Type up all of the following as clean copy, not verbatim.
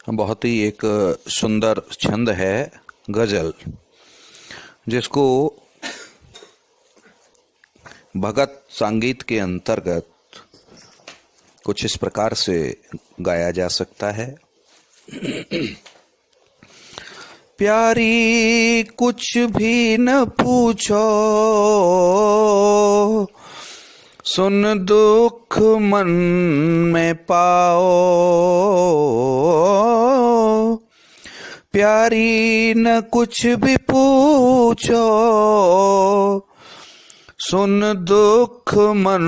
बहुत ही एक सुंदर छंद है गजल, जिसको भगत संगीत के अंतर्गत कुछ इस प्रकार से गाया जा सकता है। प्यारी कुछ भी न पूछो, सुन दुख मन में पाओ। प्यारी न कुछ भी पूछो, सुन दुख मन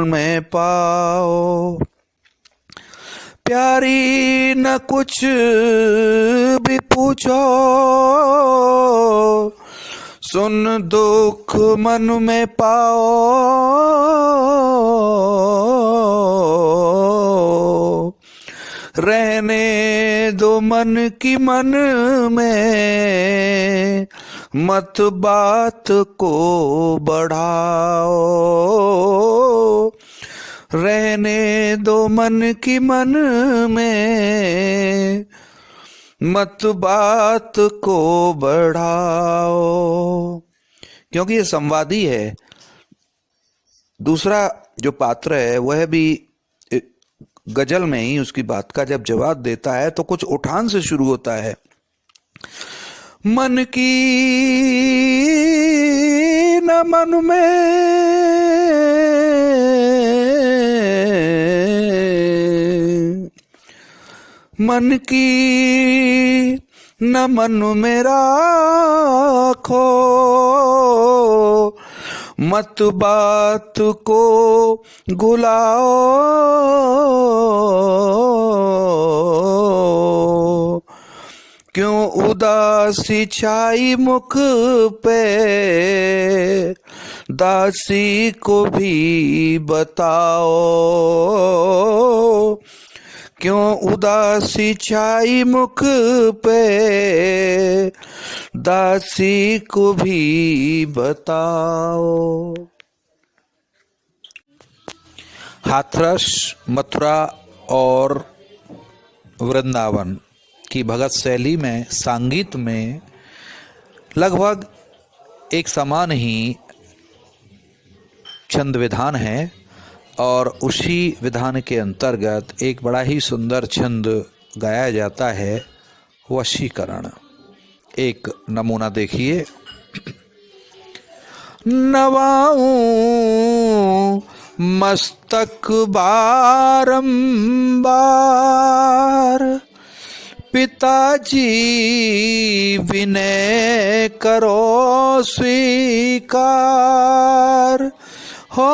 में पाओ। प्यारी न कुछ भी पूछो, सुन दुख मन में पाओ। रहने दो मन की मन में, मत बात को बढ़ाओ। रहने दो मन की मन में, मत बात को बढ़ाओ। क्योंकि ये संवादी है। दूसरा जो पात्र है वह भी गजल में ही उसकी बात का जब जवाब देता है तो कुछ उठान से शुरू होता है। मन की न मन में, मन की न मन में राखो, मत बात को गुलाओ। क्यों उदासी छाई मुख पे, दासी को भी बताओ। क्यों उदासी छाई मुख पे, दासी को भी बताओ। हाथरस, मथुरा और वृंदावन की भगत शैली में, संगीत में लगभग एक समान ही छंद विधान है और उसी विधान के अंतर्गत एक बड़ा ही सुंदर छंद गाया जाता है, वशीकरण। एक नमूना देखिए। नवाऊं मस्तक बारंबार, पिताजी विनय करो स्वीकार। हो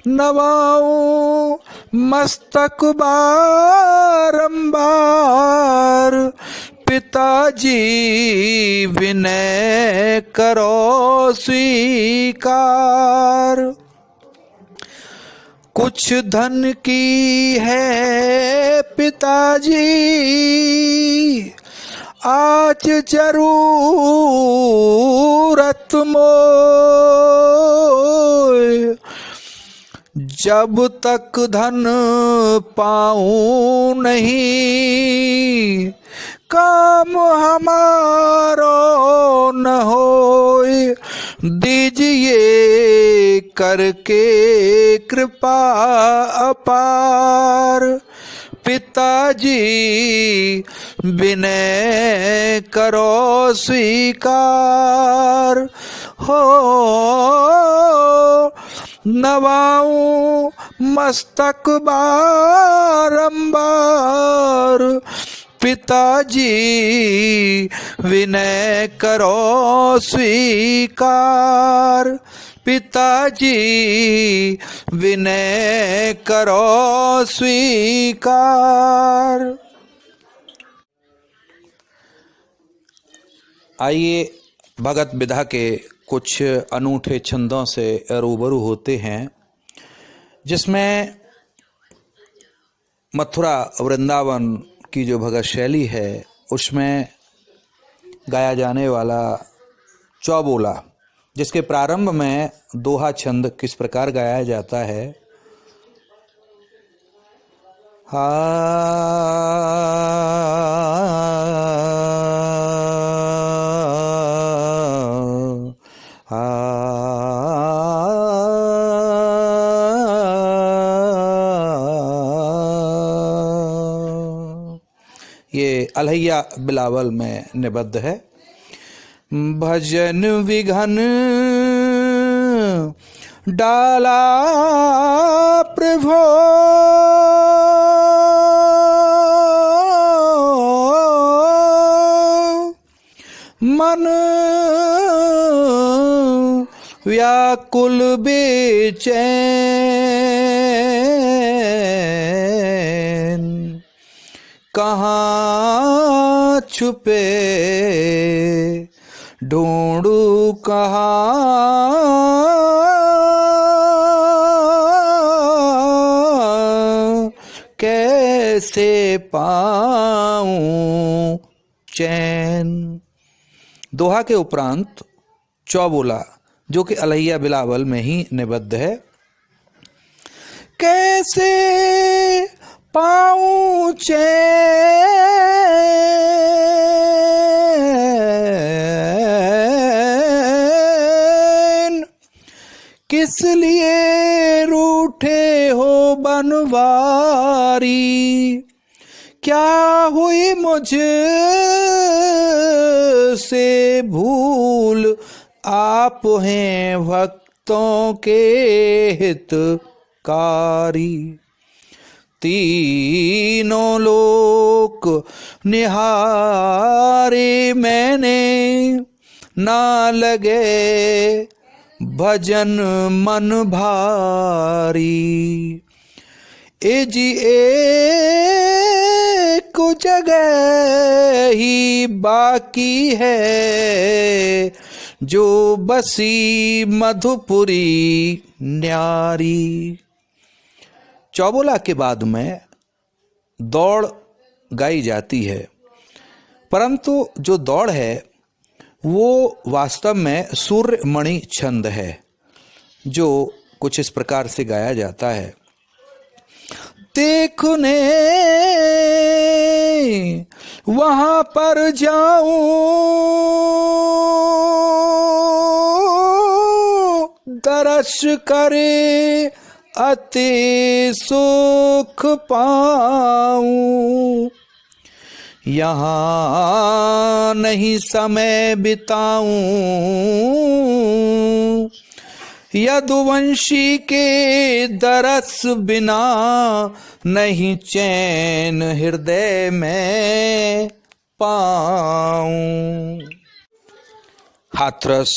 नवाऊं मस्तक बारंबार, पिताजी विनय करो स्वीकार। कुछ धन की है पिताजी, आज जरूरत मोय। जब तक धन पाऊं नहीं, काम हमारो न होय। दीजिए करके कृपा अपार, पिताजी विनय करो स्वीकार। हो नवाऊं मस्तक बारंबार, पिताजी विनय करो स्वीकार। पिताजी विनय करो स्वीकार। आइए भगत विधा के कुछ अनूठे छंदों से रूबरू होते हैं, जिसमें मथुरा वृंदावन की जो भगत शैली है उसमें गाया जाने वाला चौबोला, जिसके प्रारंभ में दोहा छंद किस प्रकार गाया जाता है। आ ये अलहैया बिलावल में निबद्ध है। भजन विघन डाला प्रभो मन व्याकुल बेचैन, कहाँ छुपे ढूंढू कहाँ, कैसे पाऊं चैन। दोहा के उपरांत चौबोला जो कि अलहैया बिलावल में ही निबद्ध है। कैसे पाऊं चैन, किस लिए रूठे हो बनवारी, क्या हुई मुझसे भूल, आप हैं भक्तों के हितकारी। तीनों लोक निहारे मैंने, ना लगे भजन मन भारी। एजी एक जगह ही बाकी है, जो बसी मधुपुरी न्यारी। चौबोला के बाद में दौड़ गाई जाती है, परंतु जो दौड़ है वो वास्तव में सूर्यमणि छंद है, जो कुछ इस प्रकार से गाया जाता है। देखने वहां पर जाऊं, दर्श करे अति सुख पाऊं, यहाँ नहीं समय बिताऊं, यदुवंशी के दरस बिना नहीं चैन हृदय में पाऊं। हाथरस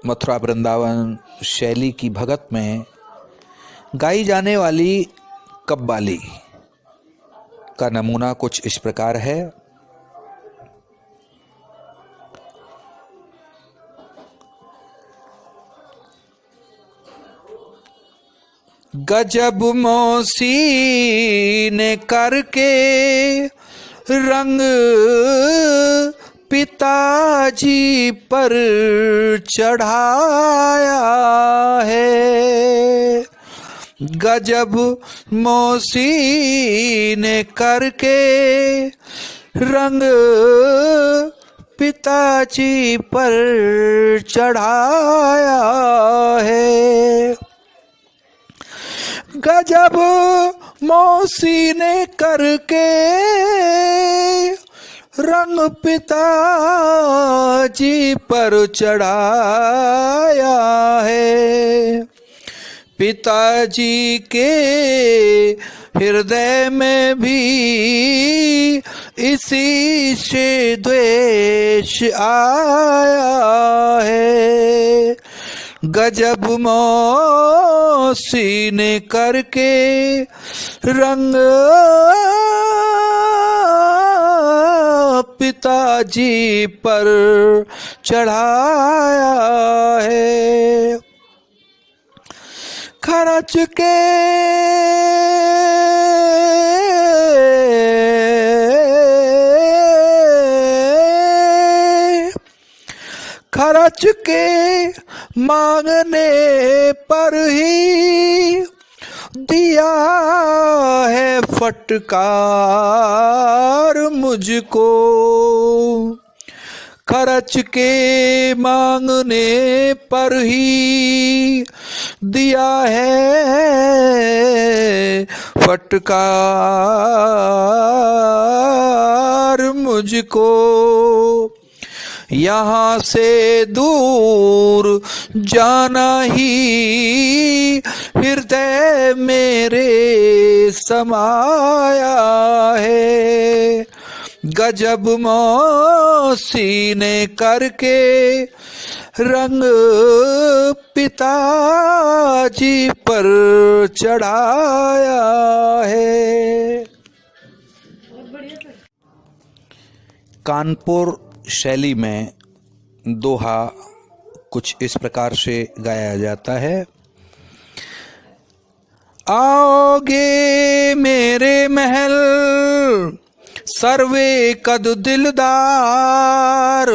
मथुरा वृंदावन शैली की भगत में गाई जाने वाली कव्वाली का नमूना कुछ इस प्रकार है। गजब मौसी ने करके रंग पिताजी पर चढ़ाया है। गजब मौसी ने करके रंग पिताजी पर चढ़ाया है। गजब मौसी ने करके रंग पिताजी पर चढ़ाया है। पिताजी के हृदय में भी इसी से द्वेष आया है। गजब मौसी ने करके रंग पिताजी पर चढ़ाया है। खर्च के खर्च के मांगने पर ही दी दिया है फटकार मुझको, खर्च के मांगने पर ही दिया है फटकार मुझको। यहाँ से दूर जाना ही हृदय मेरे समाया है, गजब मौसी ने करके रंग पिताजी पर चढ़ाया है। कानपुर शैली में दोहा कुछ इस प्रकार से गाया जाता है। आओगे मेरे महल सर्वे कद दिलदार,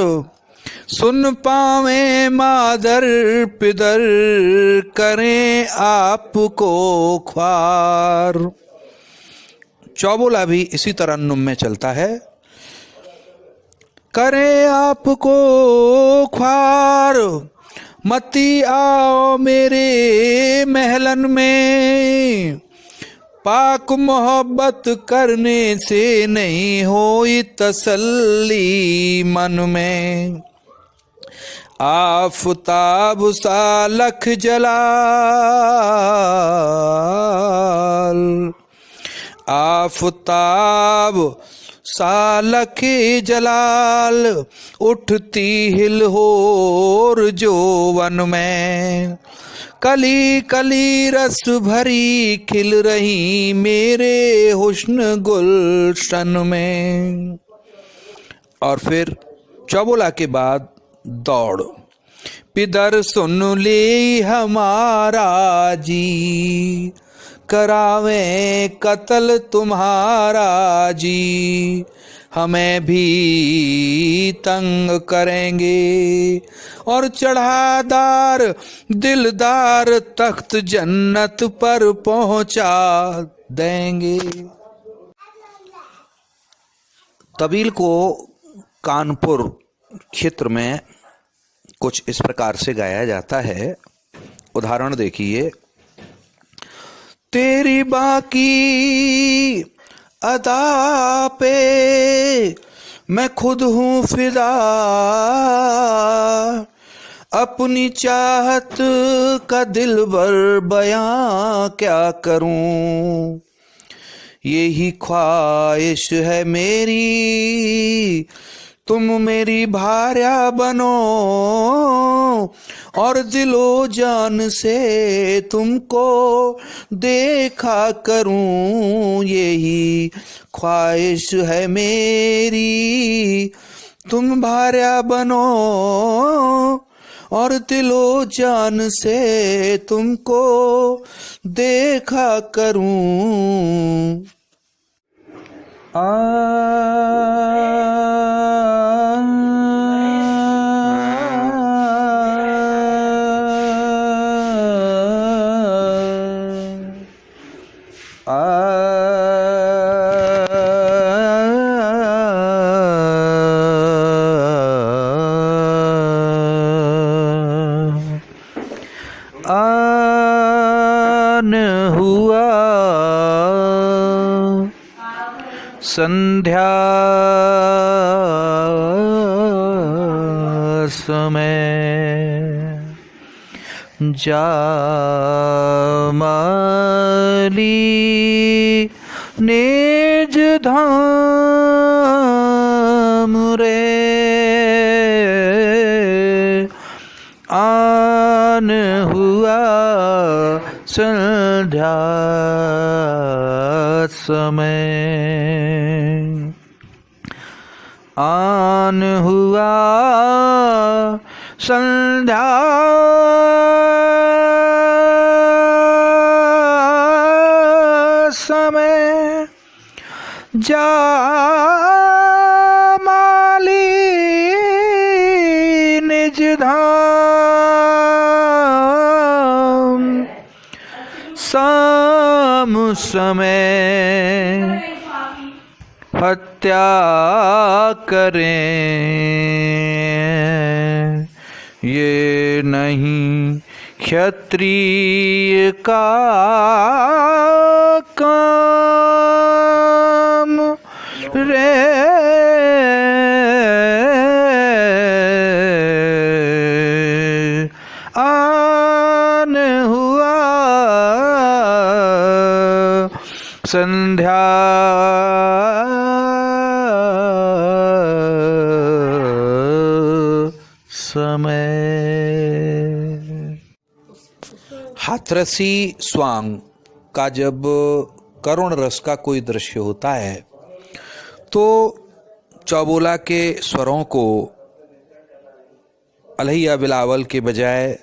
सुन पावे मादर पिदर करें आपको ख्वार। चौबोला भी इसी तरन्नुम में चलता है। करें आपको ख्वार, मती आओ मेरे महलन में, पाक मोहब्बत करने से नहीं होई तसल्ली मन में। आफताब सा लख जलाल, आफताब सालक जलाल, उठती हिलहोर जोवन में, कली कली रस भरी खिल रही मेरे हुस्न गुलशन में। और फिर चौबोला के बाद दौड़। पिदर सुन ले हमारा जी, करावे कत्ल तुम्हारा जी, हमें भी तंग करेंगे और चढ़ादार दिलदार तख्त जन्नत पर पहुंचा देंगे। तबील को कानपुर क्षेत्र में कुछ इस प्रकार से गाया जाता है। उदाहरण देखिए। तेरी बाकी अदा पे मैं खुद हूँ फिदा, अपनी चाहत का दिलबर बयां क्या करूं। यही ख्वाहिश है मेरी तुम मेरी भार्या बनो, और दिलो जान से तुमको देखा करूं। यही ख्वाहिश है मेरी तुम भार्या बनो, और दिलो जान से तुमको देखा करूं। आन हुआ संध्या समय, जामाली निज धाम रे, आन हुआ संध्या समय, आन हुआ संध्या समय, जामाली निज धाम, राम समय हत्या करें, ये नहीं क्षत्रिय का काम रे। आन हुआ संध्या समय। हाथरसी स्वांग का जब करुण रस का कोई दृश्य होता है तो चौबोला के स्वरों को अलहिया बिलावल के बजाय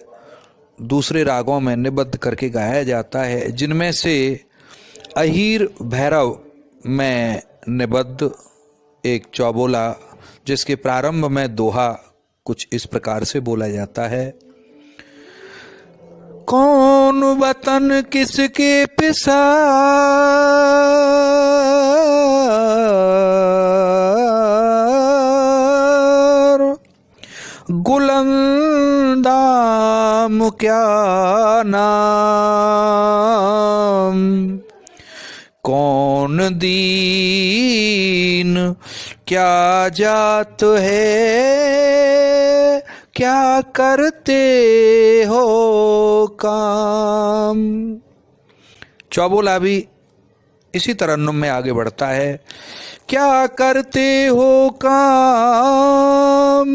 दूसरे रागों में निबद्ध करके गाया जाता है, जिनमें से अहीर भैरव में निबद्ध एक चौबोला जिसके प्रारंभ में दोहा कुछ इस प्रकार से बोला जाता है। कौन वतन किसके पिसा, गुलंदाम क्या नाम, कौन दीन क्या जात है, क्या करते हो काम। चौबोला भी इसी तरन्नुम में आगे बढ़ता है। क्या करते हो काम,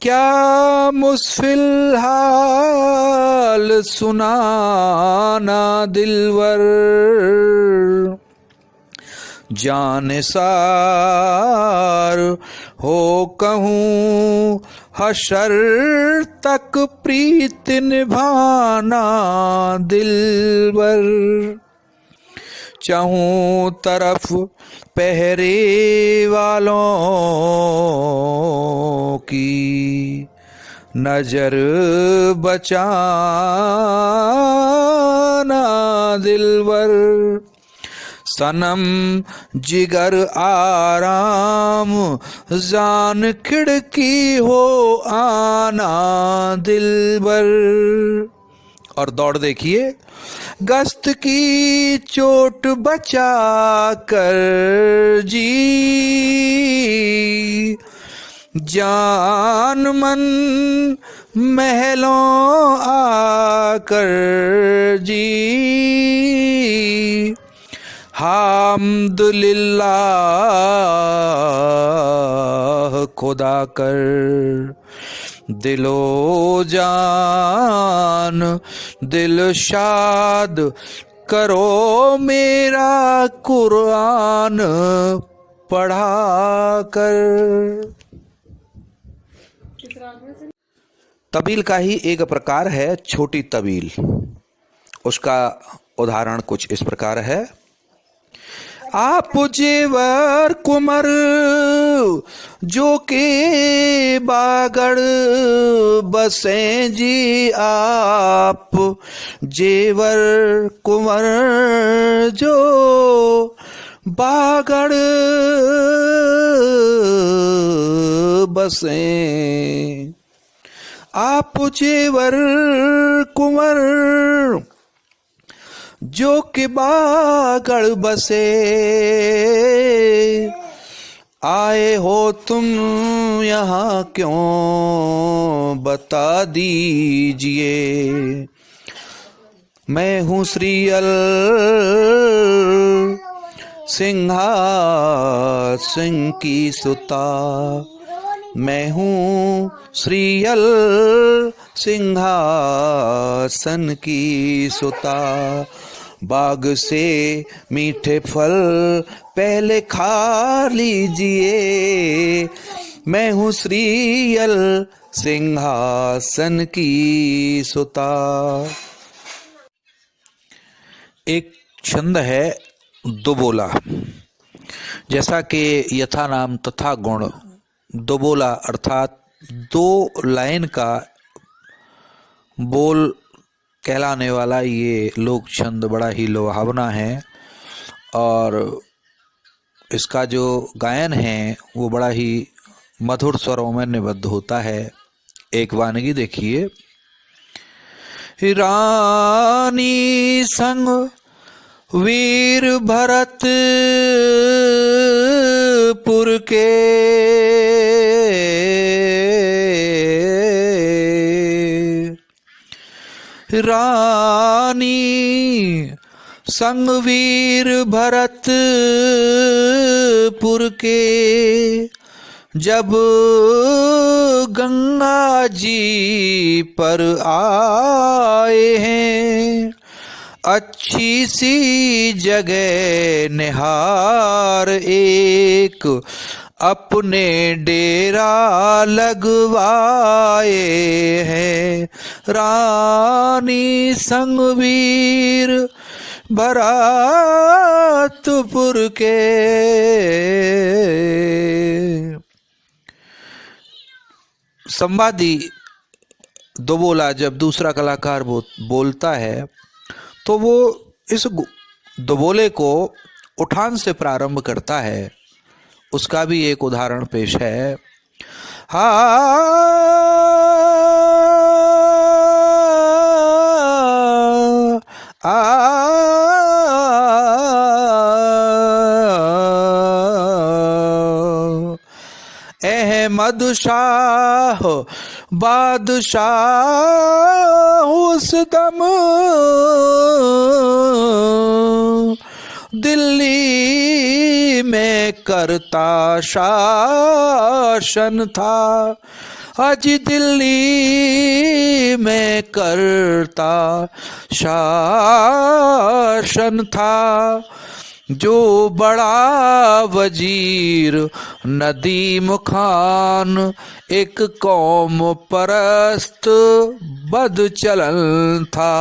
क्या मुस्फिल हाल सुनाना दिलवर, जानसार हो कहूँ हशर तक प्रीत निभाना दिलवर। चाहूँ तरफ पहरे वालों की नजर बचाना दिलवर। सनम जिगर आराम जान खिड़की हो आना दिलबर। और दौड़ देखिए, गस्त की चोट बचा कर जी, जान मन महलों आकर जी, हामदुलिल्लाह खुदा कर, दिलो जान दिल शाद करो मेरा कुरान पढ़ा कर। तबील का ही एक प्रकार है छोटी तबील। उसका उदाहरण कुछ इस प्रकार है। आप जेवर कुमर जो के बागड़ बसे जी, आप जेवर कुमर जो बागड़ बसे, आप जेवर कुंवर जो कि बागड़ बसे, आए हो तुम यहाँ क्यों बता दीजिए। मैं हूँ श्रीअल सिंहासन की सुता, मैं हूँ श्रीअल सिंहासन की सुता। बाग से मीठे फल पहले खा लीजिए, मैं हूँ श्रीअल सिंहासन की सुता। एक छंद है दोबोला। जैसा कि यथा नाम तथा गुण, दोबोला अर्थात दो लाइन का बोल कहलाने वाला ये लोक छंद बड़ा ही लुभावना है और इसका जो गायन है वो बड़ा ही मधुर स्वरों में निबद्ध होता है। एक वानगी देखिए। रानी संग वीर भरतपुर के रानी संग वीर भरतपुर के जब गंगा जी पर आए हैं, अच्छी सी जगह निहार एक अपने डेरा लगवाए हैं। रानी संग वीर भरतपुर के। संवादी दोबोला जब दूसरा कलाकार बोलता है तो वो इस दोबोले को उठान से प्रारंभ करता है। उसका भी एक उदाहरण पेश है। हा अहमद शाह बादशाह उस दम दिल्ली में करता शासन था। आज दिल्ली में करता शासन था। जो बड़ा वजीर नदीम खान एक कौम परस्त बद चलन था।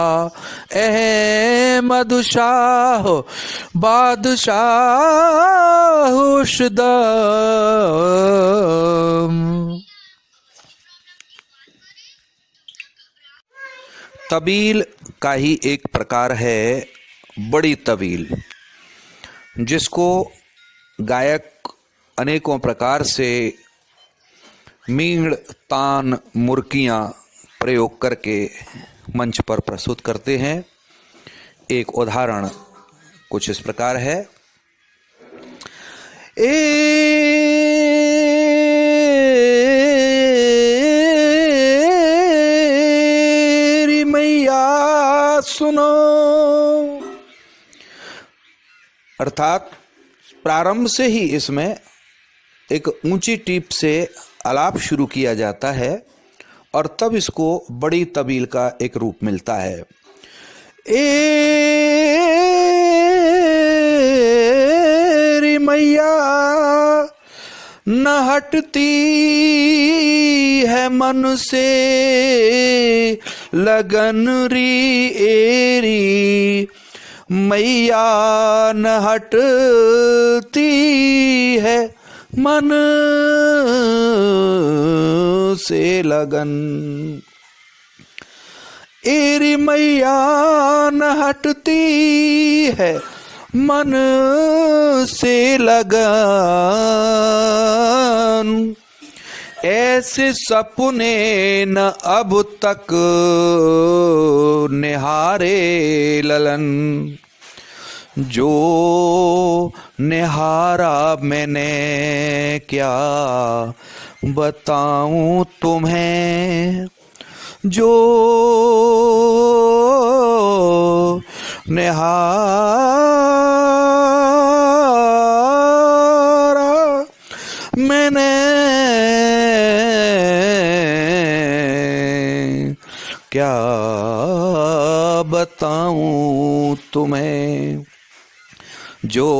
अहमद शाह बादशाह उशदम। तबील का ही एक प्रकार है बड़ी तबील, जिसको गायक अनेकों प्रकार से मीण तान मुर्कियां प्रयोग करके मंच पर प्रस्तुत करते हैं। एक उदाहरण कुछ इस प्रकार है। ए मैया सुनो, अर्थात प्रारंभ से ही इसमें एक ऊंची टीप से आलाप शुरू किया जाता है और तब इसको बड़ी तबील का एक रूप मिलता है। ए मैया न हटती है मन से लगन री एरी, मैया न हटती है मन से लगन। एरी मैया न हटती है मन से लगन। ऐसे सपने न अब तक निहारे ललन, जो निहारा मैंने क्या बताऊं तुम्हें। जो निहारा मैंने क्या बताऊं तुम्हें। जो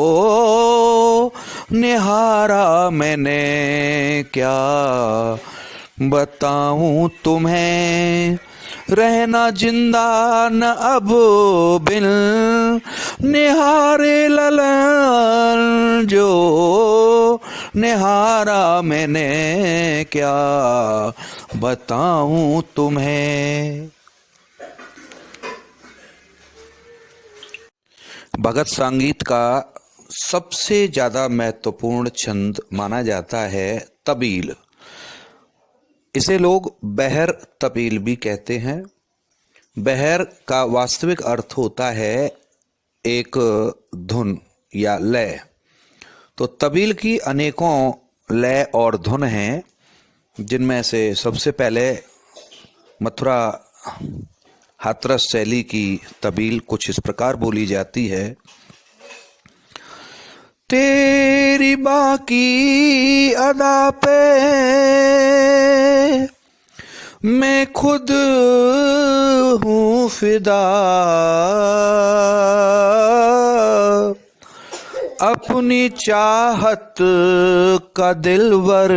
निहारा मैंने क्या बताऊं तुम्हें। रहना जिंदा न अब बिन निहारे ललन, जो निहारा मैंने क्या बताऊं तुम्हें। भगत संगीत का सबसे ज़्यादा महत्वपूर्ण छंद माना जाता है तबील। इसे लोग बहर तबील भी कहते हैं। बहर का वास्तविक अर्थ होता है एक धुन या लय। तो तबील की अनेकों लय और धुन हैं, जिनमें से सबसे पहले मथुरा हाथरस शैली की तबील कुछ इस प्रकार बोली जाती है। तेरी बाकी अदा पे मैं खुद हूँ फिदा, अपनी चाहत का दिलवर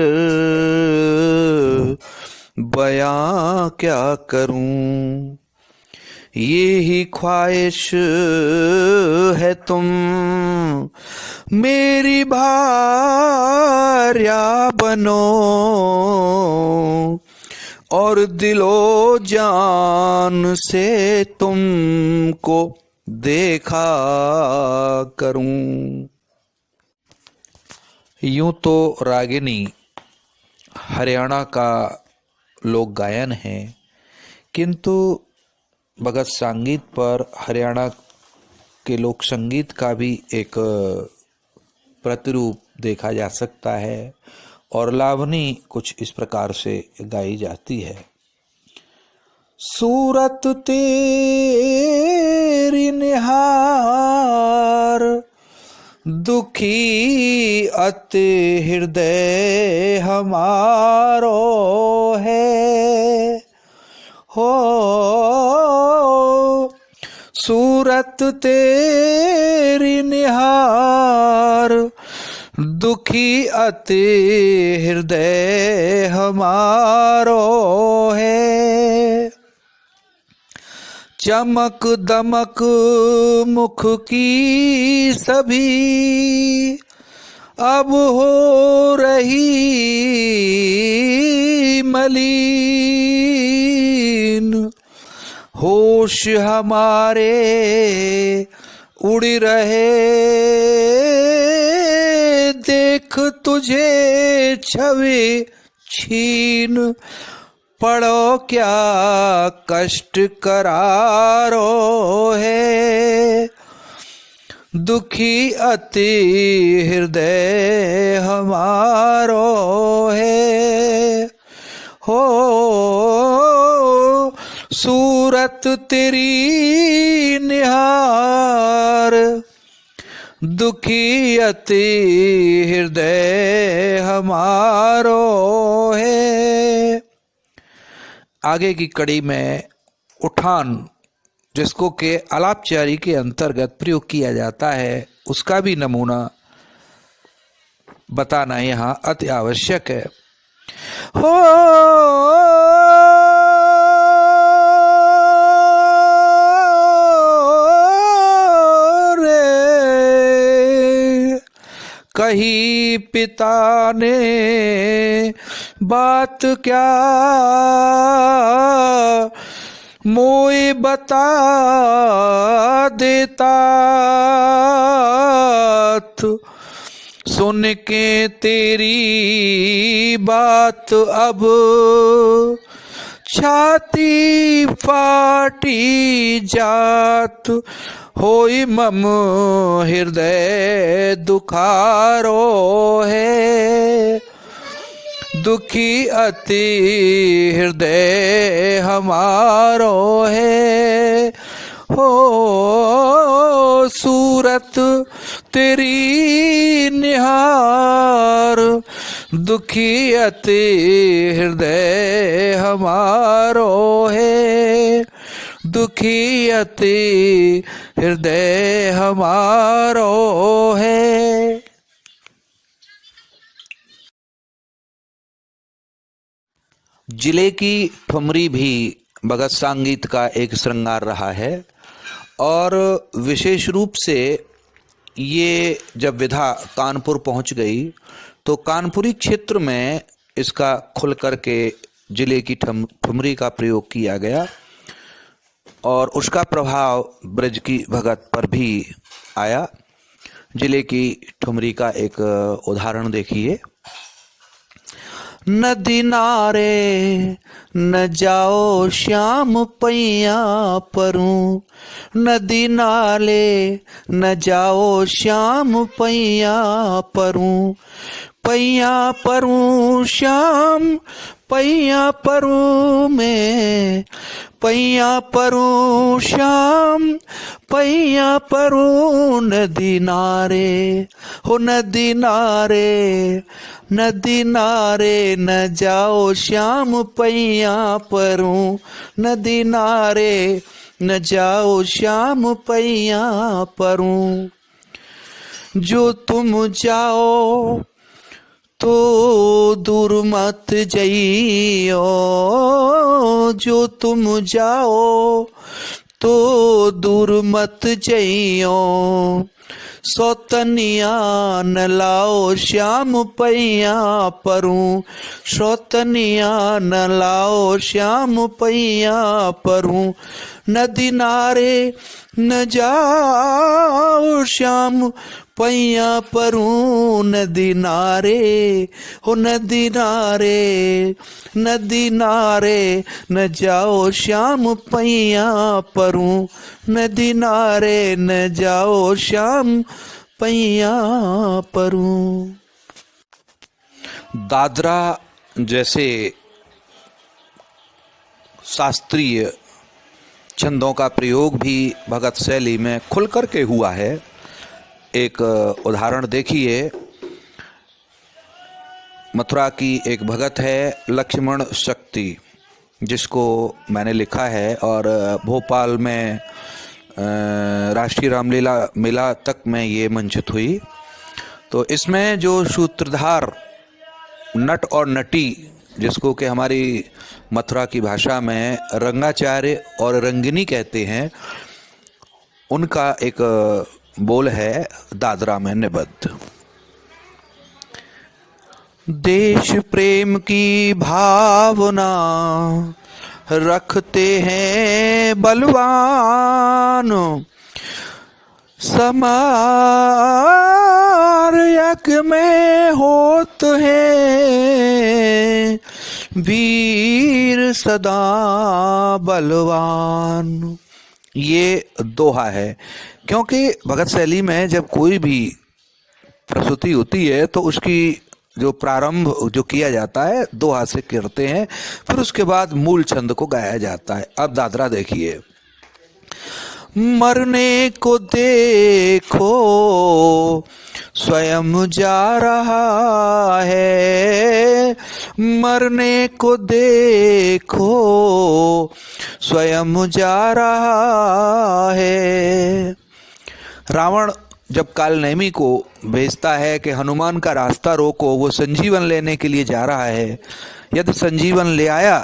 बयां क्या करूं। ये ही ख्वाहिश है तुम मेरी भार्या बनो, और दिलो जान से तुमको देखा करूं। यूं तो रागिनी हरियाणा का लोक गायन है, किंतु भगत संगीत पर हरियाणा के लोक संगीत का भी एक प्रतिरूप देखा जा सकता है, और लावनी कुछ इस प्रकार से गाई जाती है। सूरत तेरी निहार दुखी अति हृदय हमारो है, हो सूरत तेरी निहार दुखी अति हृदय हमारो है। चमक दमक मुख की सभी अब हो रही मलिन, होश हमारे उड़ रहे देख तुझे छवि छीन, पड़ो क्या कष्ट करारो है, दुखी अति हृदय हमारो है, हो सूरत तेरी निहार दुखी अति हृदय हमारो है। आगे की कड़ी में उठान, जिसको के आलापचारी के अंतर्गत प्रयोग किया जाता है, उसका भी नमूना बताना यहाँ अति आवश्यक है। हो रे कही पिता ने बात क्या मोए बता देता, सुन के तेरी बात अब छाती फाटी जात, होई मम हृदय दुखारो है, दुखी अति हृदय हमारो है, हो सूरत तेरी निहार दुखी अति हृदय हमारो है, दुखी अति हृदय हमारो है। जिले की ठुमरी भी भगत संगीत का एक श्रृंगार रहा है, और विशेष रूप से ये जब विधा कानपुर पहुंच गई तो कानपुरी क्षेत्र में इसका खुल करके जिले की ठुमरी का प्रयोग किया गया, और उसका प्रभाव ब्रज की भगत पर भी आया। जिले की ठुमरी का एक उदाहरण देखिए। नदी नारे न जाओ श्याम पैया परूं, नदी नाले न जाओ श्याम पैया परूं, पैया परूं श्याम पैया परूं मैं, पैया परूं श्याम पैया परूं नदी नारे, हो नदी नारे, नदी नारे न जाओ श्याम पैया परूं, नदी नारे न जाओ श्याम पैया परूं। जो तुम जाओ तो दूर मत जइयो, जो तुम जाओ तो दूर मत जइयो, सौतनिया न लाओ श्याम पैया परूं, सौतनिया न लाओ श्याम पैया परूं, नदी नारे न जाओ श्याम पैया परूं, नदी नारे, हो नदी नारे, नदी नारे न जाओ श्याम पैया परूं, नदी नारे न जाओ श्याम पैया परूं। दादरा जैसे शास्त्रीय छंदों का प्रयोग भी भगत शैली में खुल करके हुआ है। एक उदाहरण देखिए। मथुरा की एक भगत है लक्ष्मण शक्ति, जिसको मैंने लिखा है और भोपाल में राष्ट्रीय रामलीला मेला तक में ये मंचित हुई। तो इसमें जो सूत्रधार नट और नटी, जिसको कि हमारी मथुरा की भाषा में रंगाचार्य और रंगिनी कहते हैं, उनका एक बोल है दादरा में निबद्ध। देश प्रेम की भावना रखते हैं बलवान, समार यज्ञ में होत हैं वीर सदा बलवान। ये दोहा है, क्योंकि भगत शैली में जब कोई भी प्रस्तुति होती है तो उसकी जो प्रारंभ जो किया जाता है दोहा से करते हैं, फिर उसके बाद मूल छंद को गाया जाता है। अब दादरा देखिए। मरने को देखो स्वयं जा रहा है, मरने को देखो स्वयं जा रहा है। रावण जब कालनेमी को भेजता है कि हनुमान का रास्ता रोको, वो संजीवन लेने के लिए जा रहा है, यदि संजीवन ले आया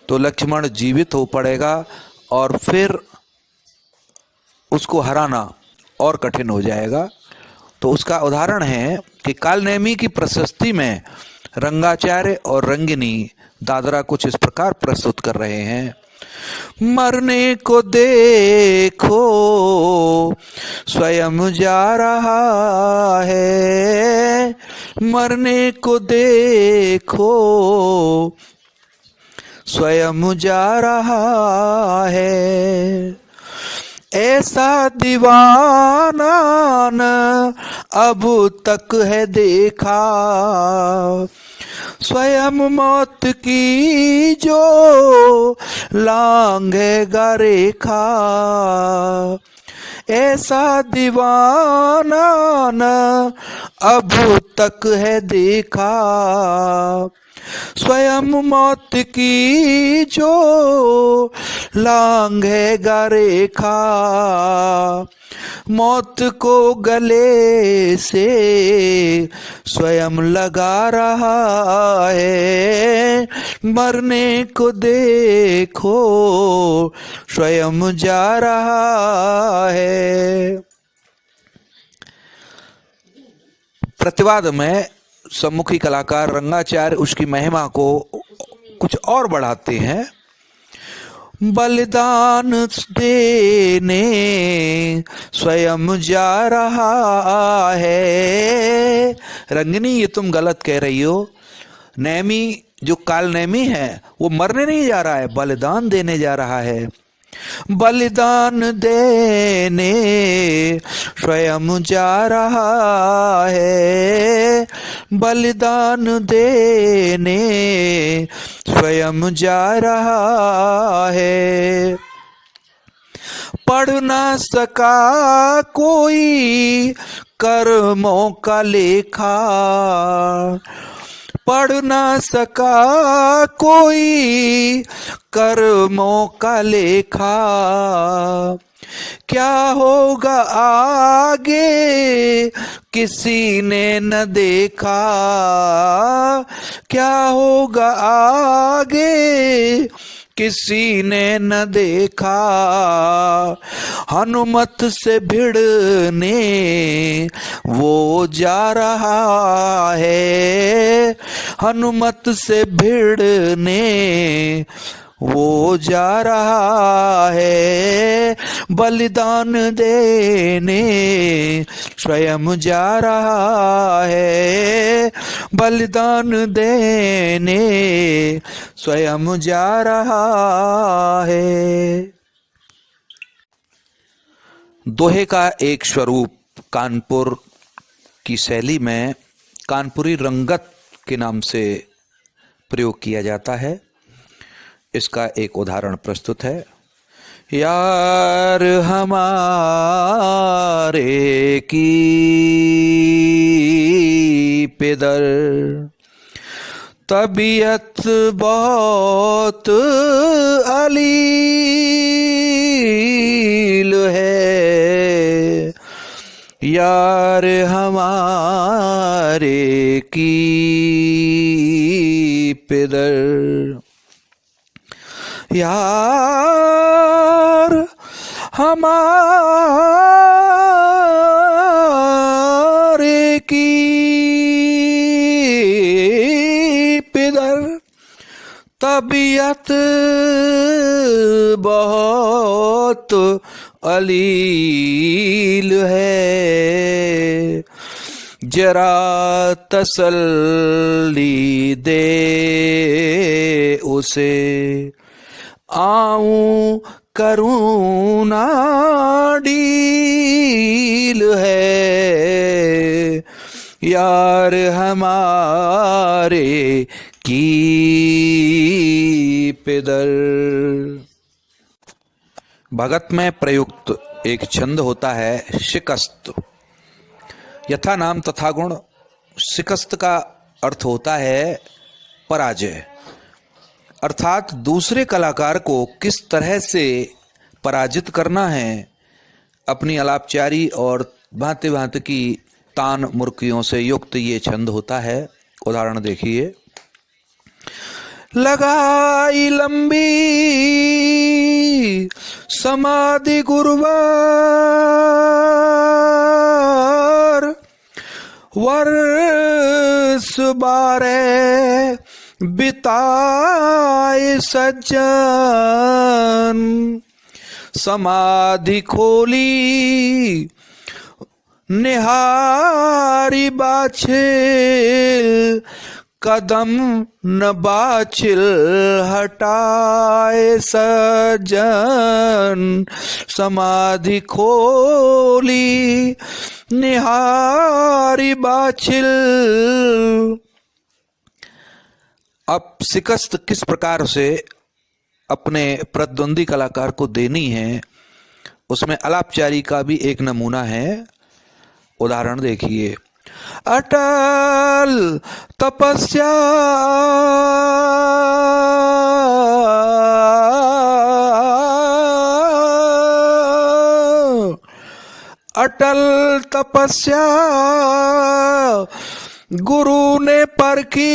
तो लक्ष्मण जीवित हो पड़ेगा और फिर उसको हराना और कठिन हो जाएगा। तो उसका उदाहरण है कि कालनेमी की प्रशस्ति में रंगाचार्य और रंगिनी दादरा कुछ इस प्रकार प्रस्तुत कर रहे हैं। मरने को देखो स्वयं जा रहा है, मरने को देखो स्वयं जा रहा है। ऐसा दीवाना न अब तक है देखा, स्वयं मौत की जो लांघेगा रेखा। ऐसा दीवाना न अब तक है देखा, स्वयं मौत की जो लांघेगा रेखा। मौत को गले से स्वयं लगा रहा है, मरने को देखो स्वयं जा रहा है। प्रतिवाद में सम्मुखी कलाकार रंगाचार्य उसकी महिमा को कुछ और बढ़ाते हैं। बलिदान देने स्वयं जा रहा है। रंगिनी, ये तुम गलत कह रही हो। नैमी, जो काल नैमी है, वो मरने नहीं जा रहा है, बलिदान देने जा रहा है। बलिदान देने स्वयं जा रहा है। बलिदान देने स्वयं जा रहा है। पढ़ ना सका कोई कर्मों का लेखा, पढ़ ना सका कोई कर्मों का लेखा। क्या होगा आगे किसी ने न देखा, क्या होगा आगे किसी ने न देखा। हनुमत से भिड़ने वो जा रहा है। हनुमत से भिड़ने वो जा रहा है। बलिदान देने स्वयं जा रहा है। बलिदान देने स्वयं जा रहा है। दोहे का एक स्वरूप कानपुर की शैली में कानपुरी रंगत के नाम से प्रयोग किया जाता है। इसका एक उदाहरण प्रस्तुत है। यार हमारे की पिदर तबीयत बहुत अलील है। यार हमारे की पिदर, यार हमारे की पिदर तबीयत बहुत अलील है। जरा तसल्ली दे उसे, आऊं करूं ना डील है। यार हमारे की पिदर। भगत में प्रयुक्त एक छंद होता है शिकस्त। यथा नाम तथा गुण। शिकस्त का अर्थ होता है पराजय, अर्थात दूसरे कलाकार को किस तरह से पराजित करना है। अपनी अलापचारी और भांति भांति की तान मुर्कियों से युक्त ये छंद होता है। उदाहरण देखिए। लगाई लंबी समाधि गुरुवार, वर्ष 12 बिताए सज्जन। समाधि खोली निहारी बाछिल, कदम न बाछिल हटाए सज्जन। समाधि खोली निहारी बाछिल। अब शिकस्त किस प्रकार से अपने प्रतिद्वंदी कलाकार को देनी है, उसमें अलापचारी का भी एक नमूना है। उदाहरण देखिए। अटल तपस्या अटल तपस्या गुरु ने परखी,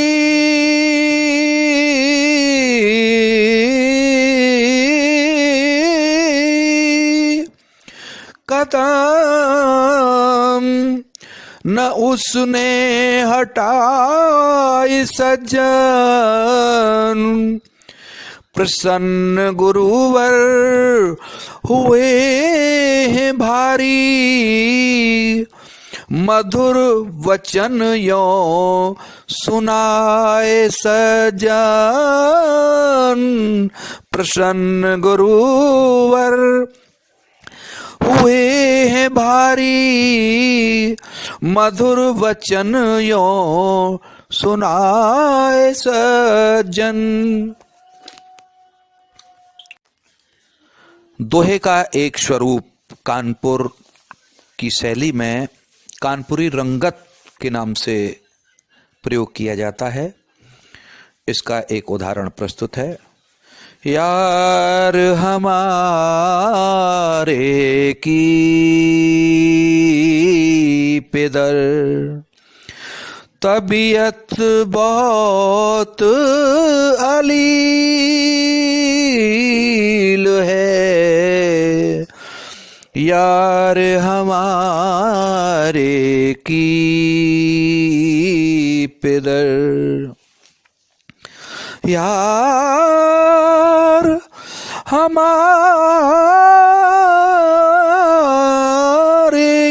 कदम न उसने हटाई सज्जन। प्रसन्न गुरुवर हुए हैं भारी, मधुर वचन यो सुनाए सजन। प्रसन्न गुरुवर हुए हैं भारी, मधुर वचन यो सुनाए सजन। दोहे का एक स्वरूप कानपुर की शैली में कानपुरी रंगत के नाम से प्रयोग किया जाता है। इसका एक उदाहरण प्रस्तुत है। यार हमारे की पेदर, तबीयत बहुत अलील है। यार हमारे की पेदर, यार हमारे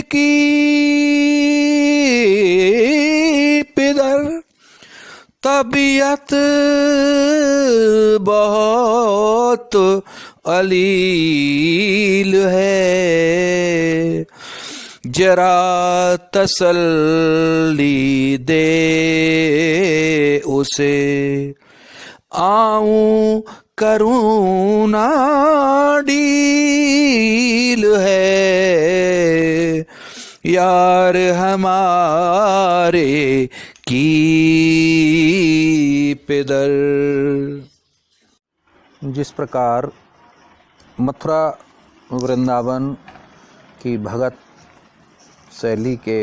की पेदर, तबीयत बहुत अलील है। जरा तसल्ली दे उसे, आऊं करूं ना डील है। यार हमारे की पेदर। जिस प्रकार मथुरा वृंदावन की भगत शैली के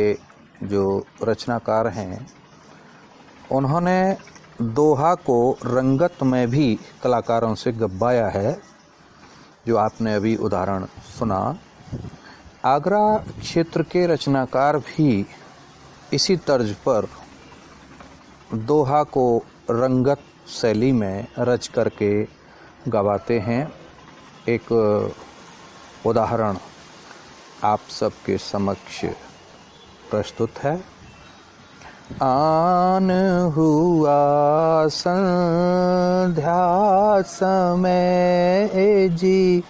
जो रचनाकार हैं, उन्होंने दोहा को रंगत में भी कलाकारों से गब्बाया है, जो आपने अभी उदाहरण सुना। आगरा क्षेत्र के रचनाकार भी इसी तर्ज पर दोहा को रंगत शैली में रच करके गवाते हैं। एक उदाहरण आप सबके समक्ष प्रस्तुत है। आन हुआ संध्या समय जी,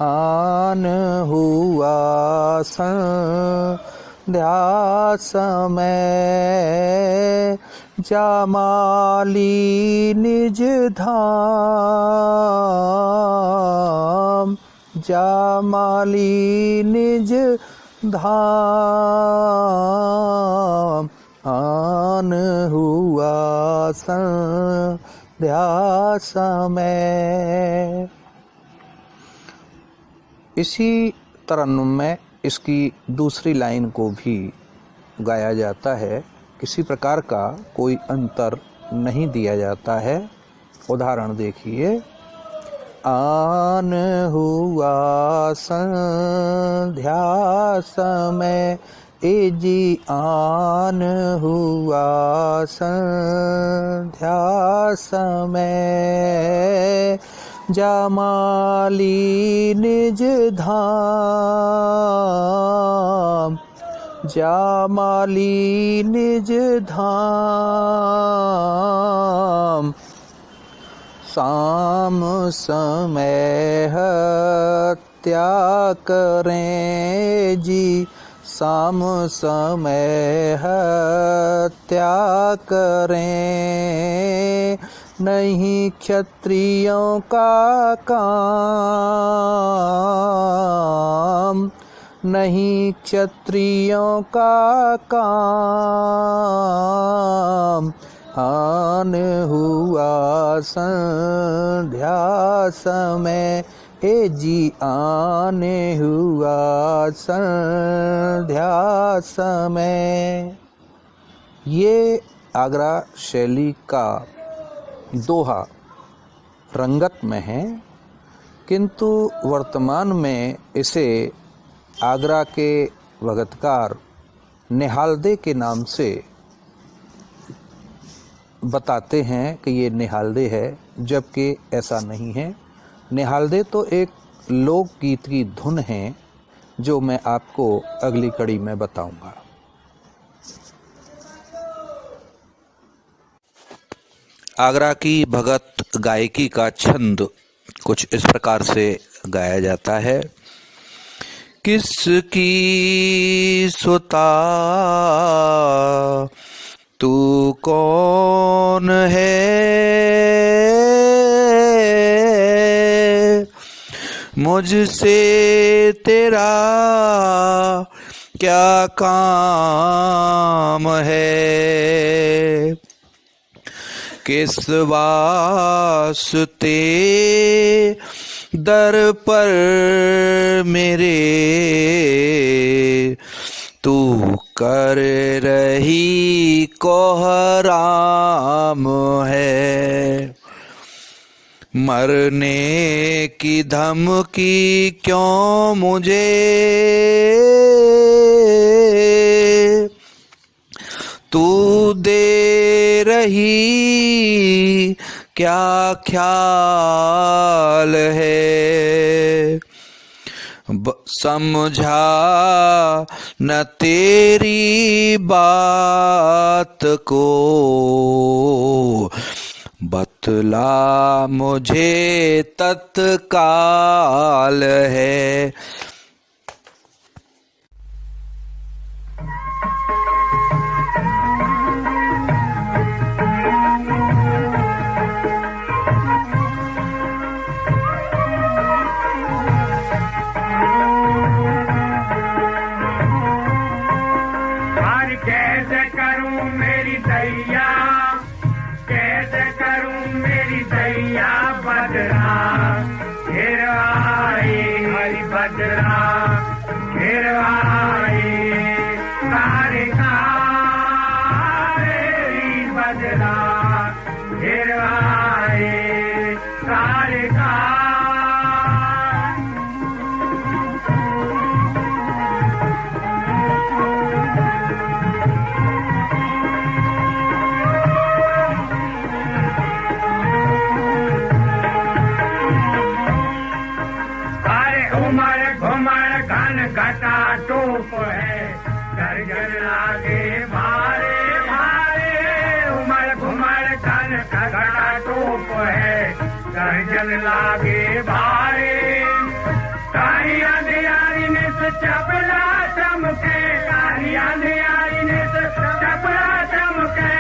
आन हुआ संध्या समय, जामाली निज धाम, जामाली निज धाम। आन हुआ संध्या समय। इसी तरन्नुम में इसकी दूसरी लाइन को भी गाया जाता है। किसी प्रकार का कोई अंतर नहीं दिया जाता है। उदाहरण देखिए। आन हुआ संध्या समय, ए जी आन हुआ संध्या समय, जामाली निज धाम, जामाली निज धाम। शाम समय हत्या करें जी, शाम समय हत्या करें, नहीं क्षत्रियों का काम, नहीं क्षत्रियों का काम। आन हुआ संध्या समय, ए जी आन हुआ संध्या समय। ये आगरा शैली का दोहा रंगत में है, किंतु वर्तमान में इसे आगरा के भगतकार निहालदे के नाम से बताते हैं कि ये निहालदे है, जबकि ऐसा नहीं है। निहालदे तो एक लोकगीत की धुन है जो मैं आपको अगली कड़ी में बताऊंगा। आगरा की भगत गायकी का छंद कुछ इस प्रकार से गाया जाता है। किसकी सुता तू कौन है, मुझसे तेरा क्या काम है, किस वास्ते दर पर मेरे तू कर रही कोहराम है, मरने की धमकी क्यों मुझे, तू दे रही क्या ख्याल है, समझा न तेरी बात को, बतला मुझे तत्काल है। कैसे करूं मेरी दैया, कैसे करूं मेरी दैया, बदरा फिर आई हरी बदरा फिर आई, सारे मेरी बदरा फिर आई, सारे घटा टोप है, गर्जन लागे भारे भारे, उमर घुमर घन घटा टोप है, गर्जन लागे भारे, कारी अंधियारी ने चपला चमके, कारी अंधियारी ने चपला चमके,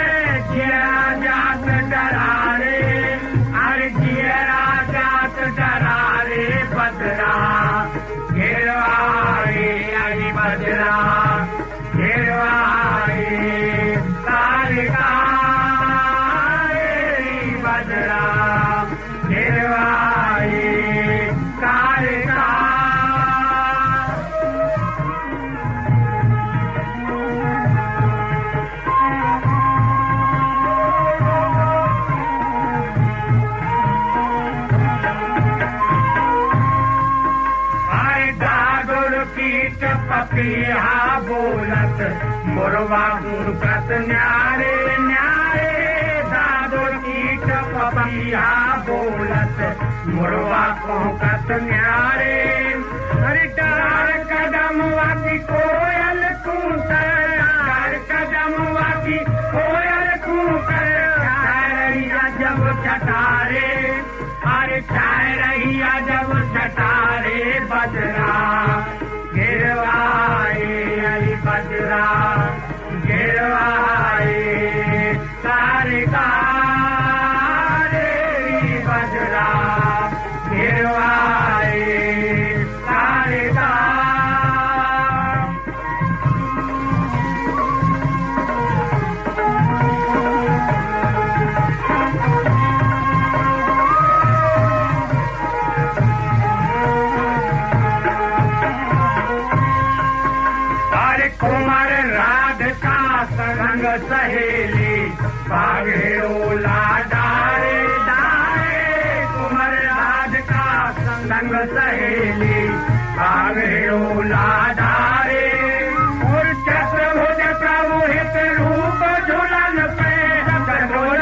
जिया जात डरारे, अरे जिया जात डरारे, बदरा गिरवाई अली बदरा गिरवाई, तारिका बदरा गिरवाई, तारिका पपिया बोलत मुरवा गुरकत न्यारे न्यारे, दादो कीट पपिया बोलत मुरवा कोकत न्यारे, अरे डर कदम वाकी कोयल कूकर, डर कदम वाकी कोयल कूकर, चाह रही जब चटारे, अरे चाह रही जब चटारे, बदरा गिरवाई अली बदरा गिरवाई, तारिका बदरा गिरवाई, तारिका कुमार राधिका संग सहेली, बाघेरोला डारे डारे, कुमार राधिका संग सहेली, बाघेरोला डारे, और चतुर्भुज प्रभु हित रूप झूलन पे, चतुर्भुज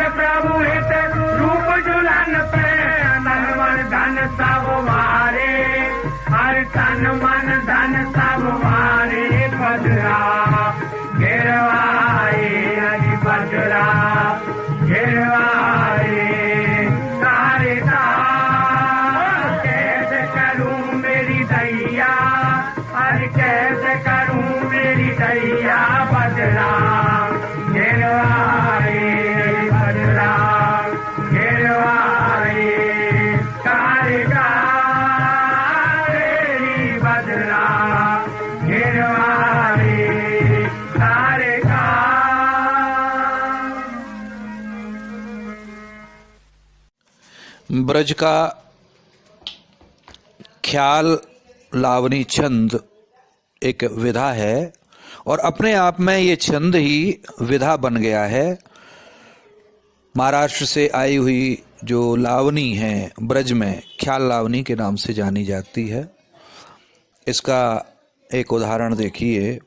ब्रज का ख्याल लावनी छंद एक विधा है और अपने आप में ये छंद ही विधा बन गया है। महाराष्ट्र से आई हुई जो लावनी है ब्रज में ख्याल लावनी के नाम से जानी जाती है। इसका एक उदाहरण देखिए।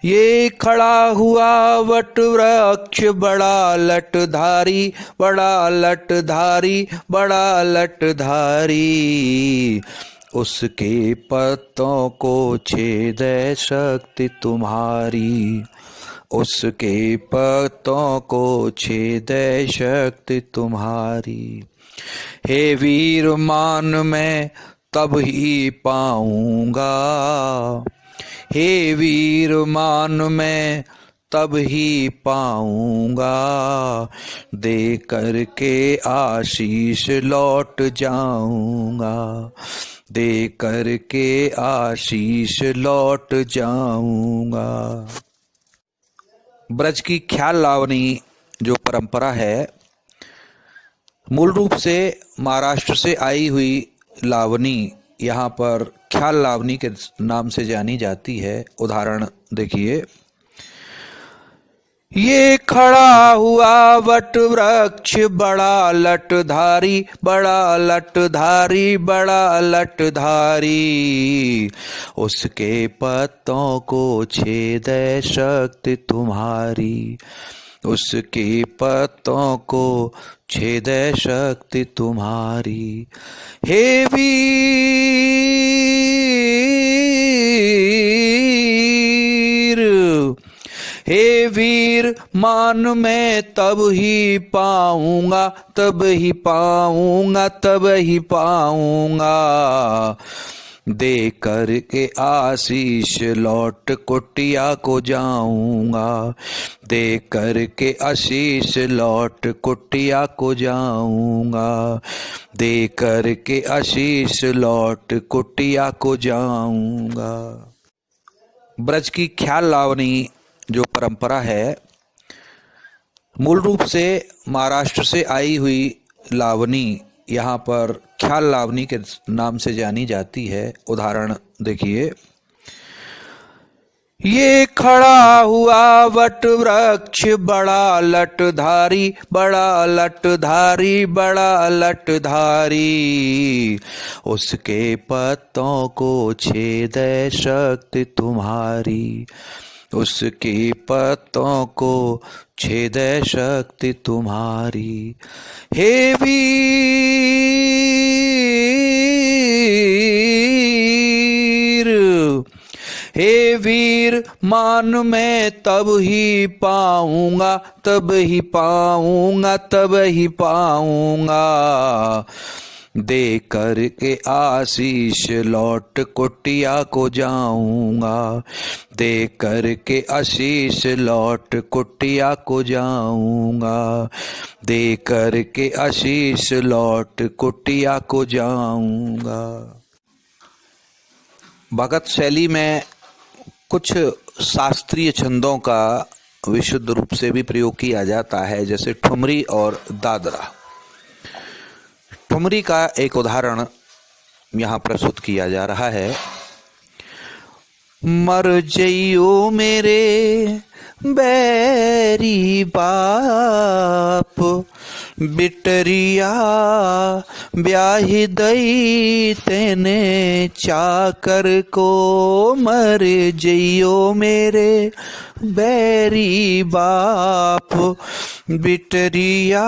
ये खड़ा हुआ वट वृक्ष बड़ा लटधारी, बड़ा लटधारी, बड़ा लटधारी, उसके पत्तों को छेदे शक्ति तुम्हारी, उसके पत्तों को छेदे शक्ति तुम्हारी। हे वीर मान मैं तब ही पाऊंगा, हे वीर मान मैं तब ही पाऊंगा, दे करके आशीष लौट जाऊंगा, दे करके आशीष लौट जाऊंगा। ब्रज की ख्याल लावनी जो परंपरा है मूल रूप से महाराष्ट्र से आई हुई लावनी यहाँ पर ख्याल लावनी के नाम से जानी जाती है। उदाहरण देखिए। ये खड़ा हुआ वट वृक्ष बड़ा लटधारी, बड़ा लटधारी, बड़ा लटधारी, उसके पत्तों को छेदे शक्ति तुम्हारी, उसके पत्तों को छेदे शक्ति तुम्हारी। हे वीर, हे वीर मान मैं तब ही पाऊंगा, तब ही पाऊंगा, तब ही पाऊंगा, दे कर के आशीष लौट कुटिया को जाऊंगा, दे कर के आशीष लौट कुटिया को जाऊंगा, दे कर के आशीष लौट कुटिया को जाऊंगा। ब्रज की ख्याल लावनी जो परंपरा है मूल रूप से महाराष्ट्र से आई हुई लावनी यहाँ पर ख्याल लावनी के नाम से जानी जाती है। उदाहरण देखिए। ये खड़ा हुआ वट वृक्ष बड़ा लटधारी, बड़ा लटधारी, बड़ा लटधारी, उसके पत्तों को छेदे शक्ति तुम्हारी, उसके पत्तों को छेदे शक्ति तुम्हारी। हे वीर, हे वीर मान मैं तब ही पाऊंगा, तब ही पाऊंगा, तब ही पाऊंगा, दे कर के आशीष लौट कुटिया को जाऊंगा, दे कर के आशीष लौट कुटिया को जाऊंगा, दे कर के आशीष लौट कुटिया को जाऊंगा। भगत शैली में कुछ शास्त्रीय छंदों का विशुद्ध रूप से भी प्रयोग किया जाता है, जैसे ठुमरी और दादरा। ठुमरी का एक उदाहरण यहाँ प्रस्तुत किया जा रहा है। मर जइयो मेरे बैरी बाप, बिटरिया ब्याही दई तेने चाकर को, मर जइयो मेरे बैरी बाप, बिटरिया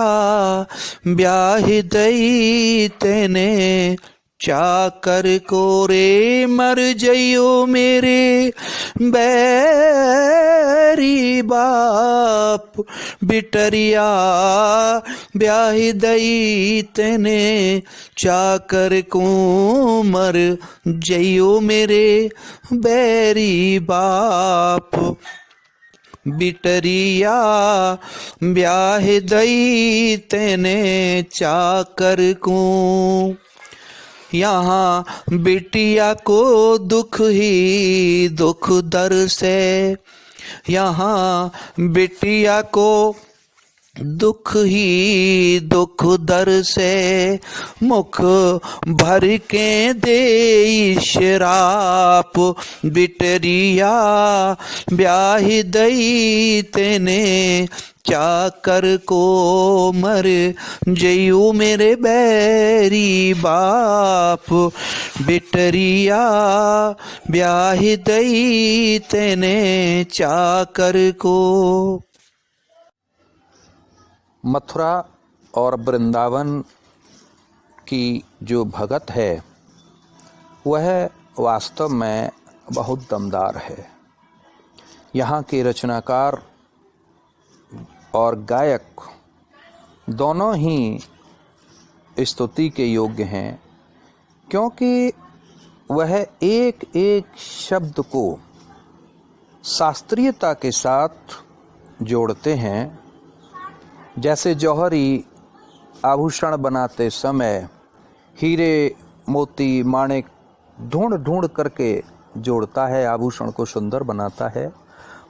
ब्याही दई तेने चाकर को रे मर जइयो मेरे बैरी बाप, बिटरिया ब्याही दई तेने चाकर को मर जइयो मेरे बैरी बाप, बिटरिया ब्याह दई तेने चाकर को। यहाँ बिटिया को दुख ही दुख दर से, यहाँ बिटिया को दुख ही दुख दर से, मुख भर के दे शराप, बिटरिया ब्याह दई तेने चाकर को मर जइयो मेरे बैरी बाप, बिटरिया ब्याह दई तेने चाकर को। मथुरा और वृंदावन की जो भगत है वह वास्तव में बहुत दमदार है। यहाँ के रचनाकार और गायक दोनों ही स्तुति के योग्य हैं, क्योंकि वह एक एक शब्द को शास्त्रीयता के साथ जोड़ते हैं। जैसे जौहरी आभूषण बनाते समय हीरे मोती माणिक ढूंढ ढूंढ करके जोड़ता है, आभूषण को सुंदर बनाता है,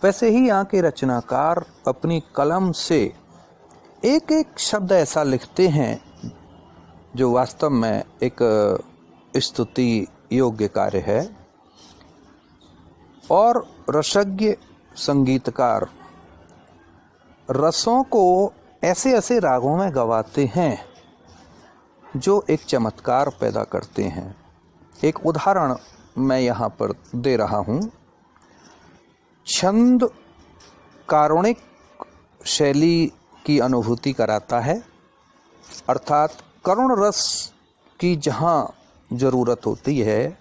वैसे ही यहाँ के रचनाकार अपनी कलम से एक एक शब्द ऐसा लिखते हैं जो वास्तव में एक स्तुति योग्य कार्य है। और रसज्ञ संगीतकार रसों को ऐसे ऐसे रागों में गवाते हैं जो एक चमत्कार पैदा करते हैं। एक उदाहरण मैं यहाँ पर दे रहा हूँ। छंद कारुणिक शैली की अनुभूति कराता है, अर्थात करुण रस की जहाँ ज़रूरत होती है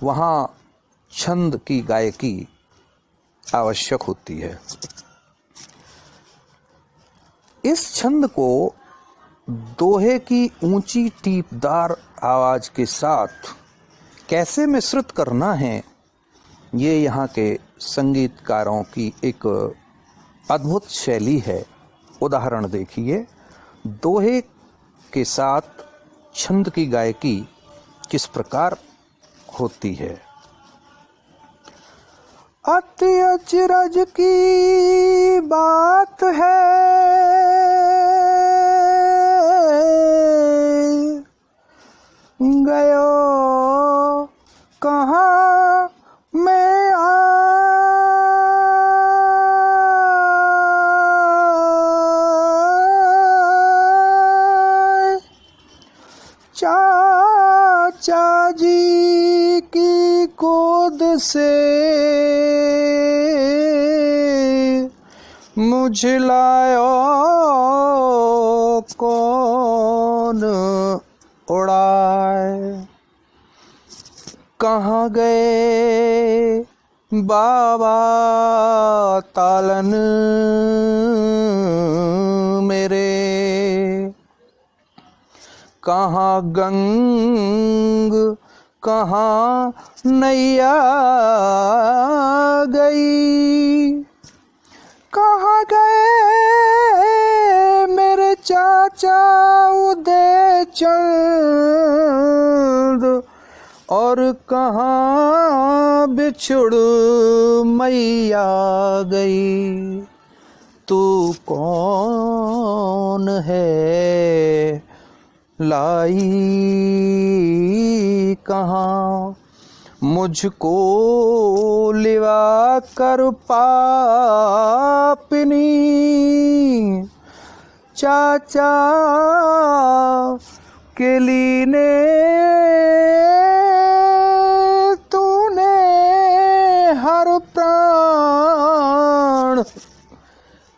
वहाँ छंद की गायकी आवश्यक होती है। इस छंद को दोहे की ऊंची टीपदार आवाज़ के साथ कैसे मिश्रित करना है, ये यहाँ के संगीतकारों की एक अद्भुत शैली है। उदाहरण देखिए, दोहे के साथ छंद की गायकी किस प्रकार होती है। अति अचरज की बात है, गयो कहाँ मैं चाचा जी की गोद से मुझ लायो कौन उड़ाए, कहाँ गए बाबा तालन मेरे, कहाँ गंग कहाँ नैया गई, कहाँ गए मेरे चाचा उदय चंद, और कहाँ बिछुड़ मैया गई। तू कौन है लाई कहाँ, मुझको लिवा कर पापनी, चाचा के लीने तूने हर प्राण,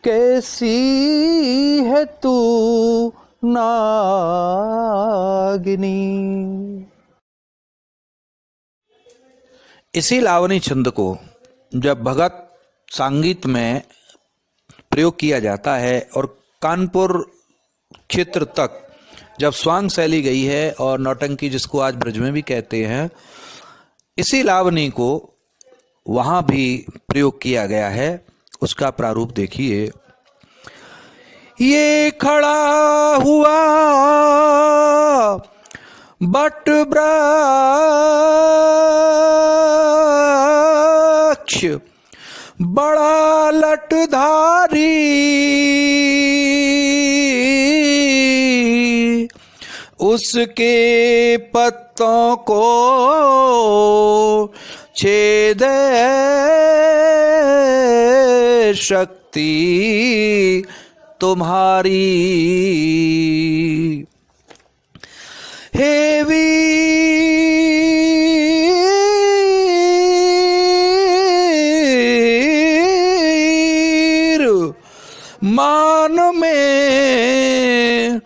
कैसी है तू नागिनी। इसी लावनी छंद को जब भगत संगीत में प्रयोग किया जाता है और कानपुर क्षेत्र तक जब स्वांग शैली गई है और नौटंकी जिसको आज ब्रज में भी कहते हैं, इसी लावनी को वहां भी प्रयोग किया गया है। उसका प्रारूप देखिए। ये खड़ा हुआ बट वृक्ष बड़ा लटधारी, उसके पत्तों को छेदे शक्ति तुम्हारी। हे वीर मान में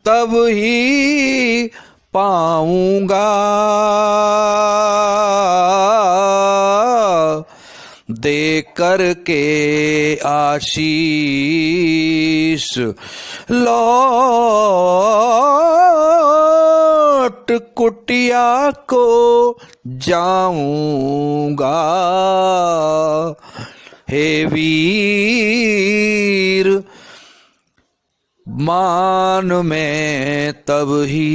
तब ही पाऊंगा, दे करके आशीष लौट कुटिया को जाऊंगा। हे वीर मान में तब ही।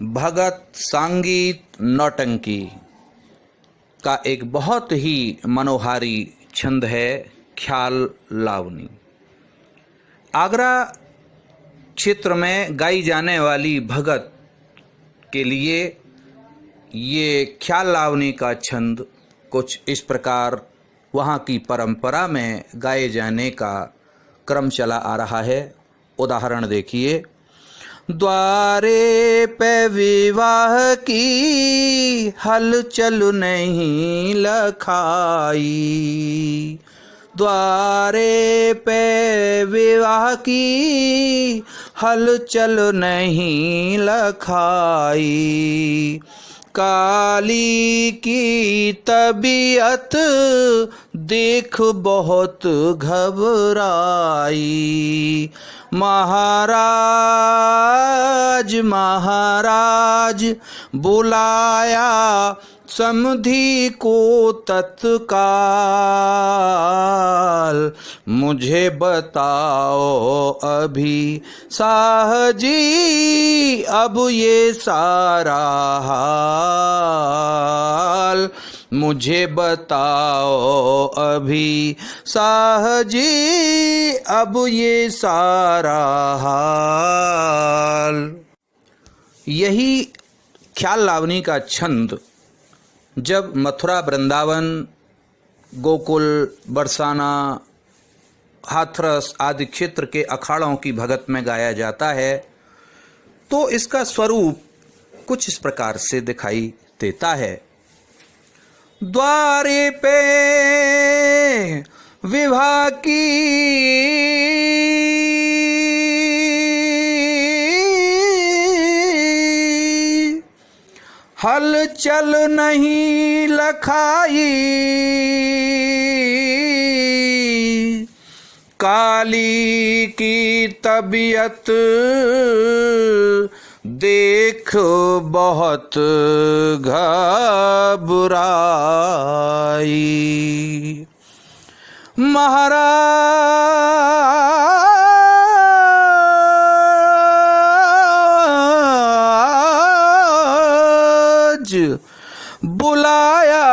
भगत संगीत नौटंकी का एक बहुत ही मनोहारी छंद है ख्याल लावनी। आगरा क्षेत्र में गाई जाने वाली भगत के लिए ये ख्याल लावनी का छंद कुछ इस प्रकार वहाँ की परंपरा में गाए जाने का क्रम चला आ रहा है। उदाहरण देखिए। द्वारे पे विवाह की हलचल नहीं लखाई, द्वारे पे विवाह की हलचल नहीं लखाई, काली की तबीयत देख बहुत घबराई, महाराज महाराज बुलाया समधी को तत्काल, मुझे बताओ अभी साहजी अब ये सारा हाल, मुझे बताओ अभी साहजी अब ये सारा हाल। यही ख्याल लावनी का छंद जब मथुरा, वृंदावन, गोकुल, बरसाना, हाथरस आदि क्षेत्र के अखाड़ों की भगत में गाया जाता है तो इसका स्वरूप कुछ इस प्रकार से दिखाई देता है। द्वारे पे विवाह की हलचल नहीं लखाई, काली की तबीयत देख बहुत घबराई, महाराज बुलाया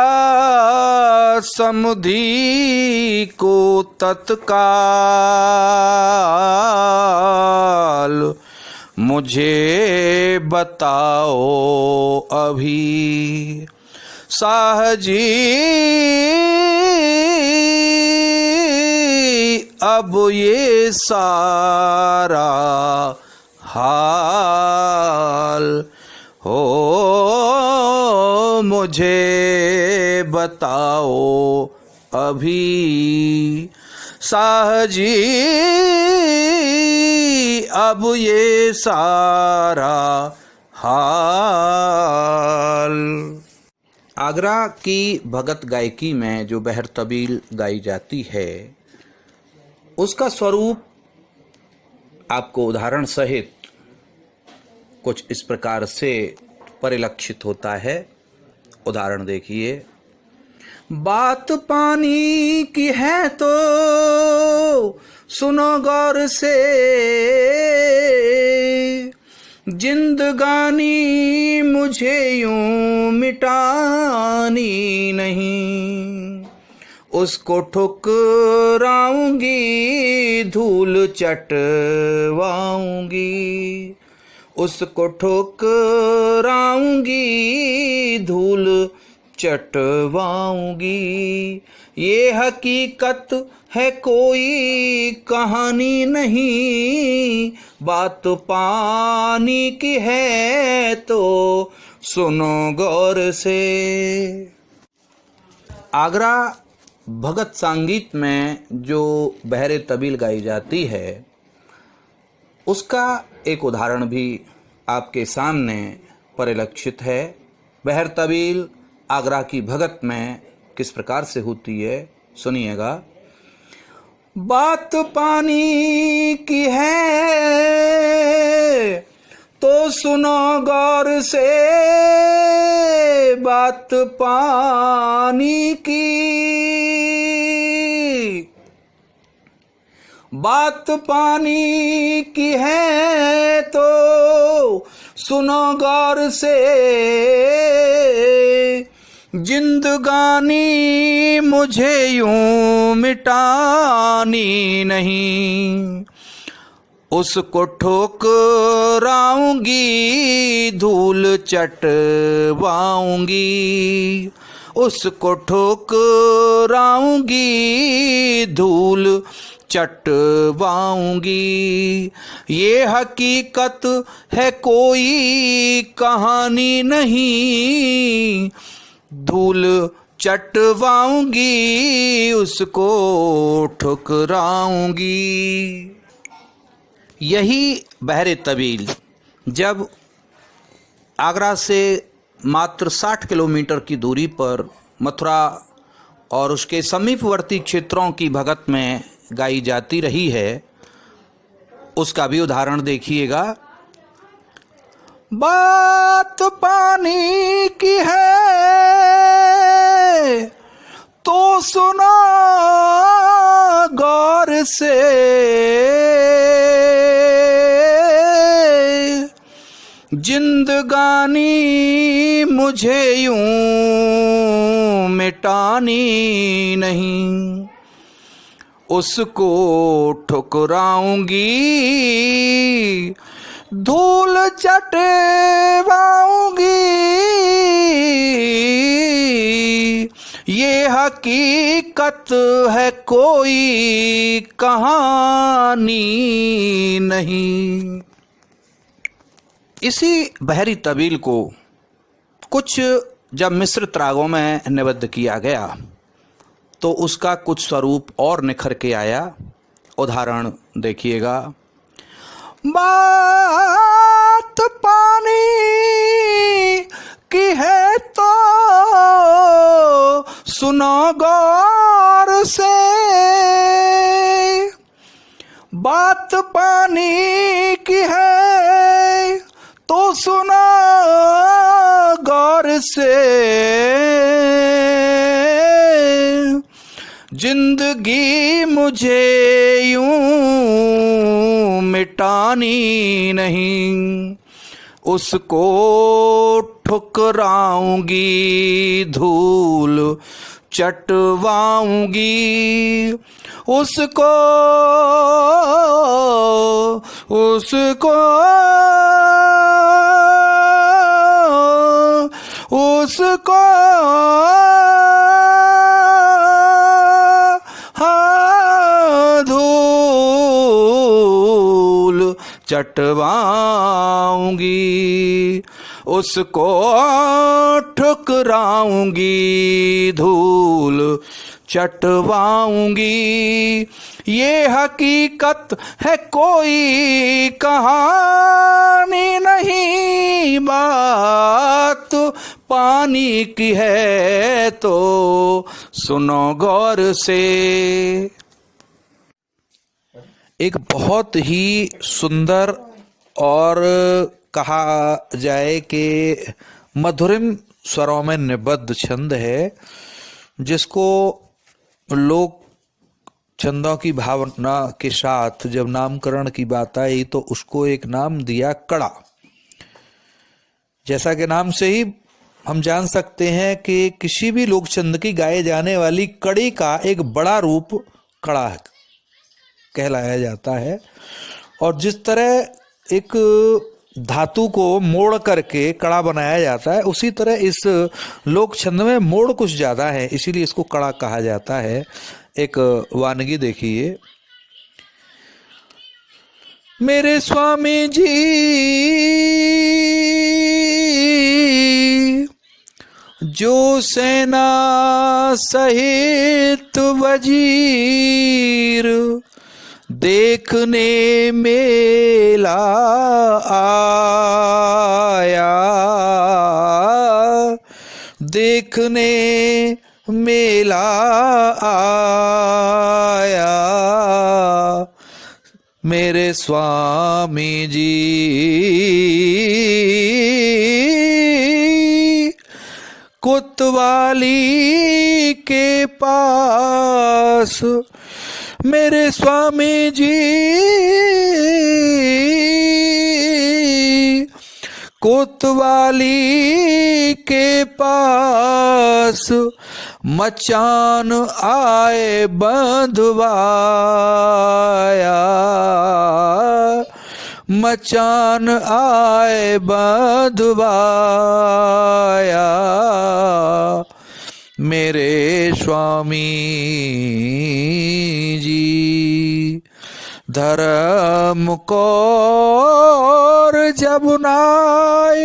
समधी को तत्काल, मुझे बताओ अभी साहजी अब ये सारा हाल हो, मुझे बताओ अभी साहजी अब ये सारा हाल। आगरा की भगत गायकी में जो बहर तबील गाई जाती है उसका स्वरूप आपको उदाहरण सहित कुछ इस प्रकार से परिलक्षित होता है। उदाहरण देखिए। बात पानी की है तो सुनो गौर से, जिंदगानी मुझे यूं मिटानी नहीं, उसको ठुकराऊंगी धूल चटवाऊंगी, उसको ठुकराऊंगी धूल चटवाऊंगी। ये हकीकत है कोई कहानी नहीं, बात पानी की है तो सुनो गौर से। आगरा भगत संगीत में जो बहरे तबील गाई जाती है उसका एक उदाहरण भी आपके सामने परिलक्षित है। बहर तबील आगरा की भगत में किस प्रकार से होती है सुनिएगा। बात पानी की है तो सुनो गौर से, बात पानी की, बात पानी की है तो सुनो गौर से, जिंदगानी मुझे यूं मिटानी नहीं, उसको ठुकराऊंगी धूल चटवाऊंगी, उसको ठुकराऊंगी धूल चटवाऊंगी। ये हकीकत है कोई कहानी नहीं, धूल चटवाऊंगी उसको ठुकराऊंगी। यही बहरे तबील जब आगरा से मात्र 60 किलोमीटर की दूरी पर मथुरा और उसके समीपवर्ती क्षेत्रों की भगत में गाई जाती रही है उसका भी उदाहरण देखिएगा। बात पानी की है तो सुनो गौर से, जिंदगानी मुझे यूं मिटानी नहीं, उसको ठुकराऊंगी धूल चटवाऊंगी। ये हकीकत है कोई कहानी नहीं। इसी बहरी तबील को कुछ जब मिश्रित रागों में निबद्ध किया गया तो उसका कुछ स्वरूप और निखर के आया। उदाहरण देखिएगा। बात पानी की है तो सुनो गौर से, बात पानी की है तो सुनो गौर से, जिंदगी मुझे यूं मिटानी नहीं, उसको ठुकराऊंगी धूल चटवाऊंगी, उसको उसको उसको धूल चटवाऊंगी, उसको ठुकराऊंगी, धूल चटवाऊंगी। ये हकीकत है, कोई कहानी नहीं, बात पानी की है तो सुनो गौर से। एक बहुत ही सुंदर और कहा जाए कि मधुरिम स्वरों में निबद्ध छंद है, जिसको लोग छंदों की भावना के साथ जब नामकरण की बात आई तो उसको एक नाम दिया कड़ा। जैसा कि नाम से ही हम जान सकते हैं कि किसी भी लोक छंद की गाए जाने वाली कड़ी का एक बड़ा रूप कड़ा कहलाया जाता है। और जिस तरह एक धातु को मोड़ करके कड़ा बनाया जाता है, उसी तरह इस लोक छंद में मोड़ कुछ ज्यादा है, इसीलिए इसको कड़ा कहा जाता है। एक वानगी देखिए। मेरे स्वामी जी जो सेना सहित वजीर देखने मेला आया, देखने मेला आया, मेरे स्वामी जी कोतवाली के पास, मेरे स्वामी जी कोतवाली के पास मचान आए बंधवाया, मचान आए बंधवाया, मेरे स्वामी जी धर्म को जब नाए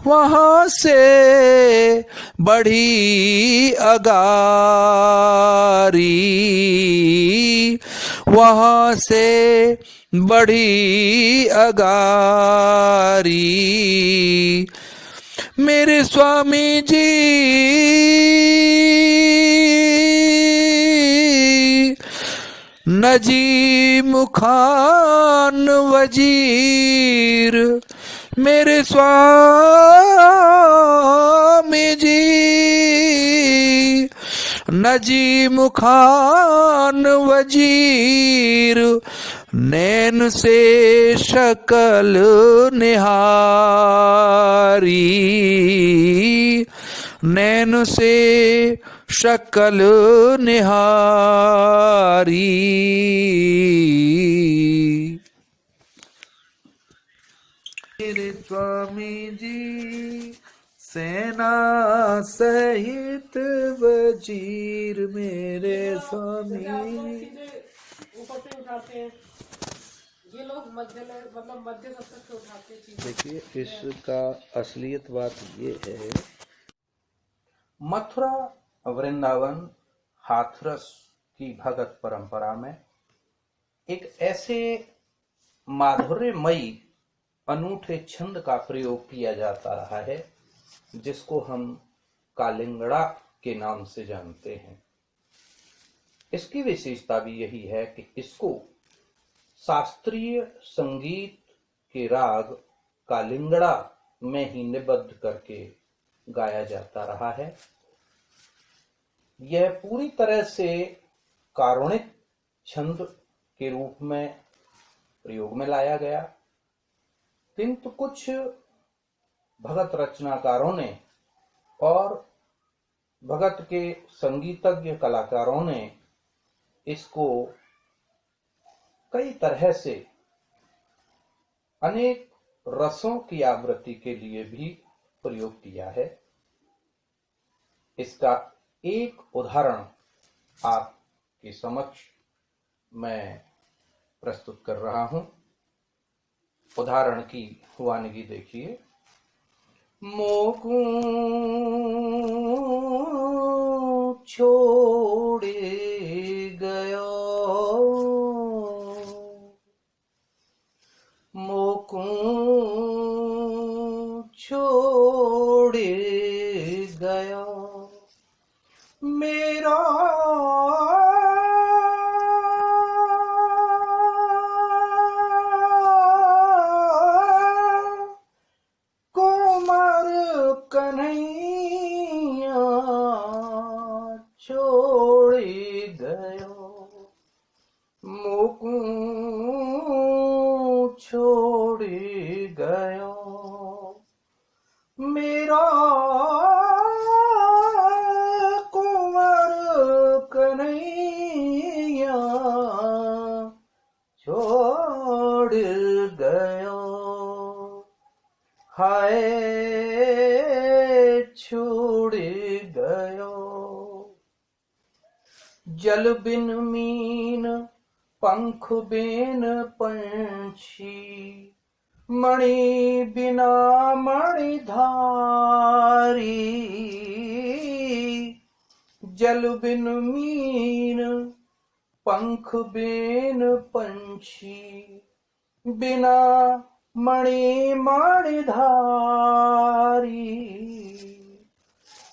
वहां से बढ़ी अगारी, वहां से बढ़ी अगारी, मेरे स्वामी जी नजीम खान वजीर, मेरे स्वामी जी नजीम खान वजीर, नैन से शक्ल निहारी, नैन से शक्ल निहारी। मेरे स्वामी जी सेना सहित वजीर, मेरे स्वामी ऊपर से उठाते हैं ये लोग, मध्य मतलब मध्य सप्तक से उठाते हैं। देखिए इसका असलियत बात ये है, मथुरा वृंदावन हाथरस की भगत परंपरा में एक ऐसे माधुर्यमयी अनूठे छंद का प्रयोग किया जाता रहा है जिसको हम कालिंगड़ा के नाम से जानते हैं। इसकी विशेषता भी यही है कि इसको शास्त्रीय संगीत के राग कालिंगड़ा में ही निबद्ध करके गाया जाता रहा है। यह पूरी तरह से कारुणिक छंद के रूप में प्रयोग में लाया गया, किंतु कुछ भगत रचनाकारों ने और भगत के संगीतज्ञ कलाकारों ने इसको कई तरह से अनेक रसों की आवृत्ति के लिए भी प्रयोग किया है। इसका एक उदाहरण आपके समक्ष मैं प्रस्तुत कर रहा हूं। उदाहरण की वानगी देखिए। मोकू छोड़ गयो, मोकू छोड़ गयो, मेरा कुमार कन्हैया छोड़ गयो, मोकू छोड़ गयो, मेरा कुंवर कन्हैया छोड़ गयो, हाय छोड़ गयो। जल बिन मीन पंख बिन पंछी, मणि बिना मणिधारी, जल बिन मीन पंख बिन पंछी, बिना मणि मणिधारी,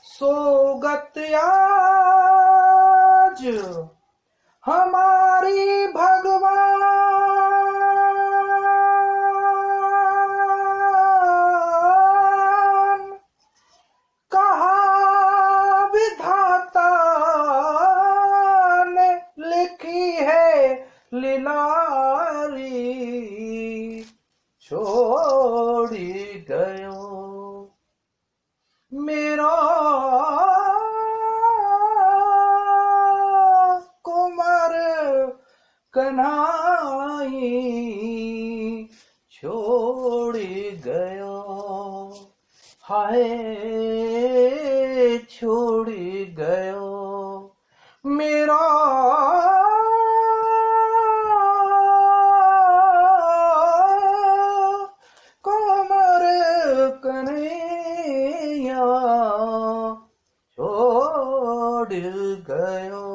सोगत आज हमारी भगवान, कहा विधाता ने लिखी है लीलारी, छोड़ गयो मेरा कुमार कन्हाई छोड़ गयो, हाय छोड़ गयो, मेरा कुमार कन्हैया छोड़ गयो।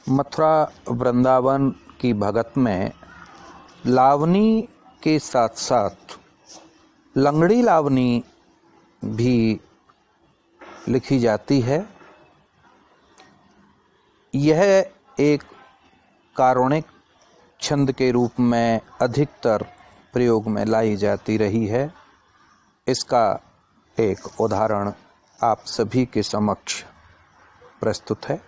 मथुरा वृंदावन की भगत में लावनी के साथ साथ लंगड़ी लावनी भी लिखी जाती है। यह एक कारुणिक छंद के रूप में अधिकतर प्रयोग में लाई जाती रही है। इसका एक उदाहरण आप सभी के समक्ष प्रस्तुत है।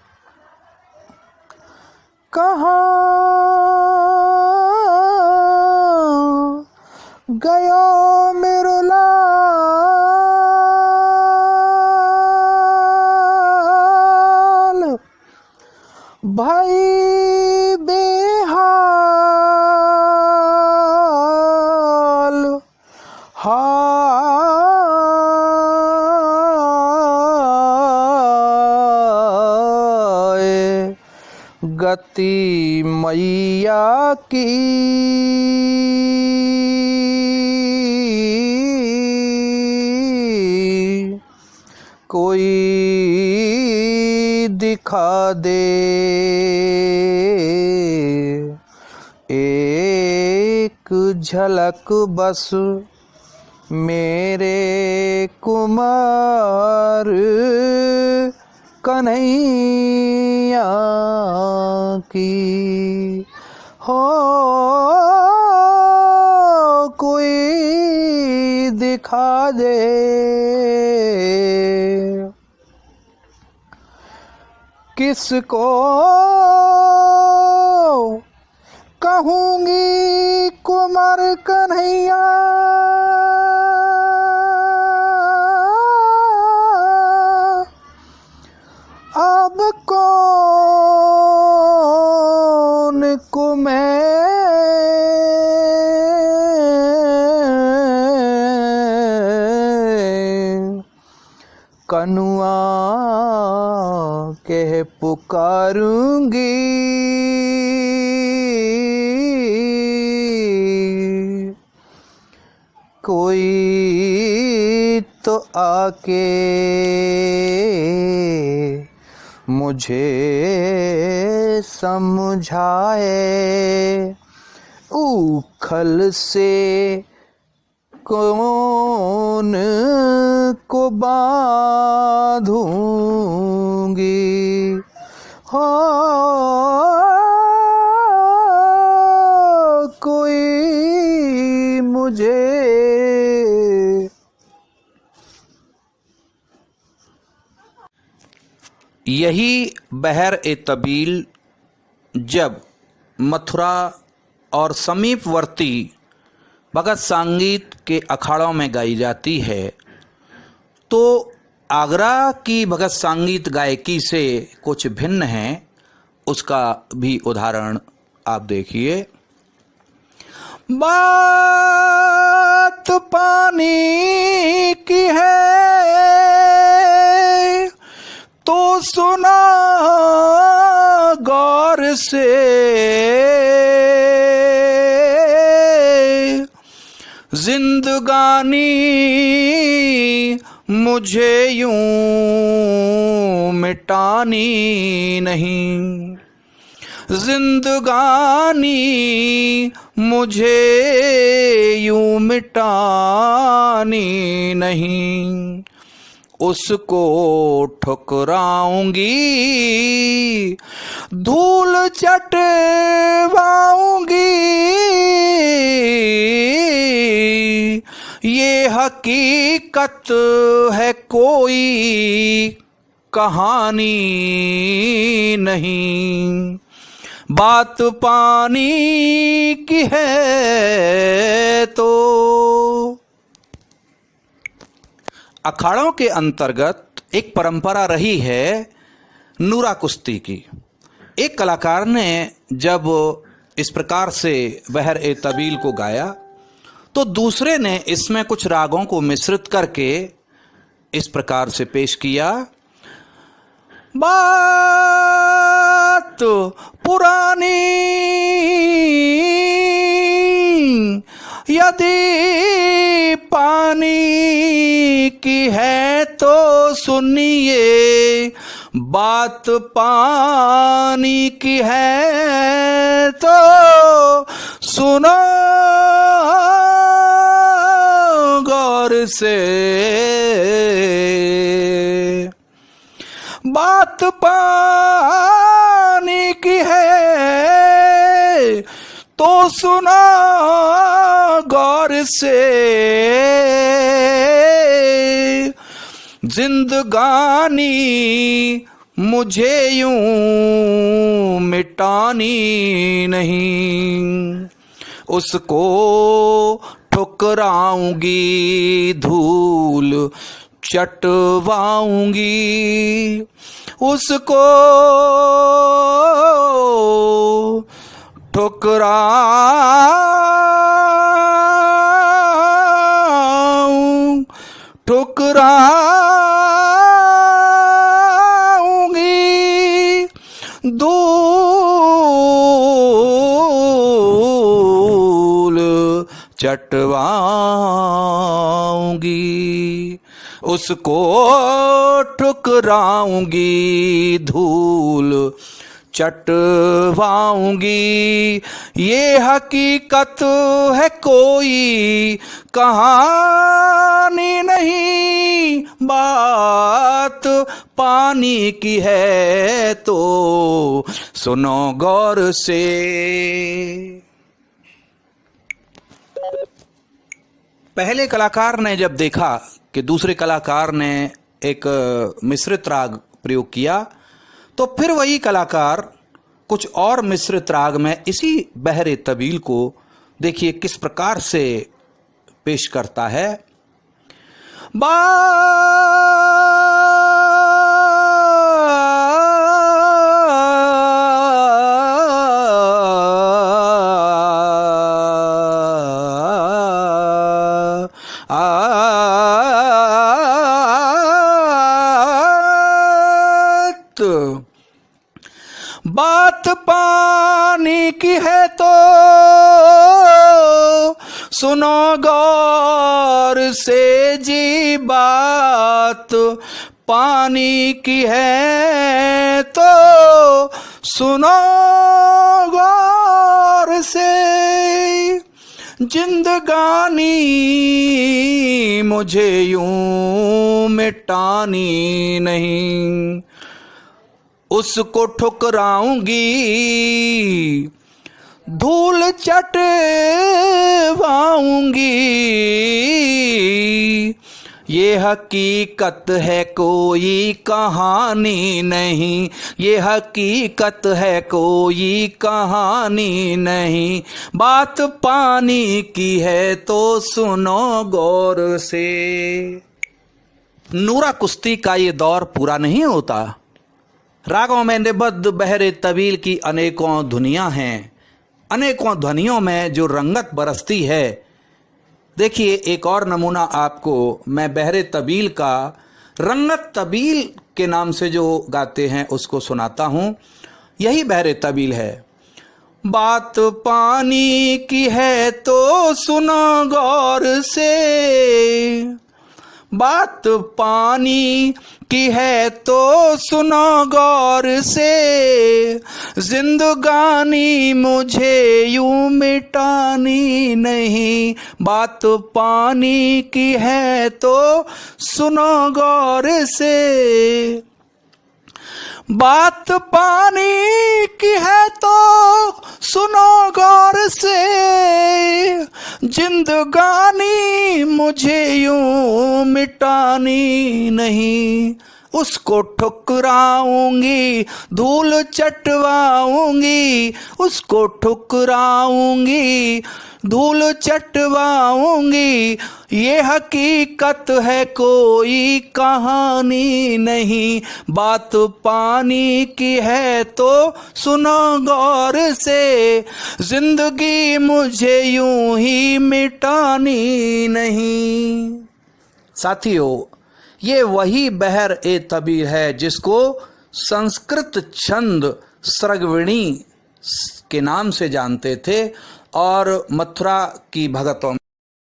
कहाँ गयो मेरो लाल, भाई बेहाल हाय, गति मैया की कोई दिखा दे, एक झलक बस मेरे कुमार कन्हैया की, हो कोई दिखा दे। किसको कहूँगी कुमार कन्हैया, अब कौन को मैं कनुआ कह पुकारूंगी, कोई तो आके मुझे समझाए, उखल से कौन को बांधूंगी, हो कोई मुझे यही बहर-ए-तबील जब मथुरा और समीपवर्ती भगत संगीत के अखाड़ों में गाई जाती है तो आगरा की भगत संगीत गायकी से कुछ भिन्न है। उसका भी उदाहरण आप देखिए। बात पानी की है तो सुना गौर से, जिंदगानी मुझे यूं मिटानी नहीं, जिंदगानी मुझे यूं मिटानी नहीं, उसको ठुकराऊंगी धूल चटवाऊंगी, ये हकीकत है कोई कहानी नहीं, बात पानी की है तो। अखाड़ों के अंतर्गत एक परंपरा रही है नूरा कुश्ती की। एक कलाकार ने जब इस प्रकार से बहर-ए-तबील को गाया तो दूसरे ने इसमें कुछ रागों को मिश्रित करके इस प्रकार से पेश किया। बात पुरानी यदि पानी की है तो सुनिए, बात पानी की है तो सुनो गौर से, बात पानी की है तो सुना गौर से, जिंदगानी मुझे यूं मिटानी नहीं, उसको ठुकराऊंगी धूल चटवाऊंगी, उसको ठुकराऊंगी धूल चटवाऊंगी, उसको ठुकराऊंगी धूल चटवाऊंगी, ये हकीकत है कोई कहानी नहीं, बात पानी की है तो सुनो गौर से। पहले कलाकार ने जब देखा कि दूसरे कलाकार ने एक मिश्रित राग प्रयोग किया तो फिर वही कलाकार कुछ और मिश्रित राग में इसी बहर-ए-तबील को देखिए किस प्रकार से पेश करता है। बात पानी की है तो सुनो गौर से जी बात, पानी की है तो सुनो गौर से। जिंदगानी मुझे यूं मिटानी नहीं, उसको ठुकराऊंगी धूल चटवाऊंगी। ये हकीकत है कोई कहानी नहीं, ये हकीकत है कोई कहानी नहीं, बात पानी की है तो सुनो गौर से। नूरा कुश्ती का ये दौर पूरा नहीं होता। रागों में निबद्ध बहरे तवील की अनेकों धुनियाँ हैं, अनेकों ध्वनियों में जो रंगत बरसती है। देखिए एक और नमूना आपको मैं बहरे तबील का रंगत तबील के नाम से जो गाते हैं उसको सुनाता हूँ। यही बहरे तबील है। बात पानी की है तो सुनो गौर से, बात पानी की है तो सुनो गौर से। जिंदगानी मुझे यूं मिटानी नहीं, बात पानी की है तो सुनो गौर से। बात पानी की है तो सुनो गौर से। जिंदगानी मुझे यूं मिटानी नहीं, उसको ठुकराऊंगी धूल चटवाऊंगी, उसको ठुकराऊंगी धूल चटवाऊंगी। ये हकीकत है कोई कहानी नहीं, बात पानी की है तो सुनो गौर से। जिंदगी मुझे यूं ही मिटानी नहीं। साथियों ये वही बहर ए तबीर है जिसको संस्कृत छंद स्रगविणी के नाम से जानते थे और मथुरा की भगतों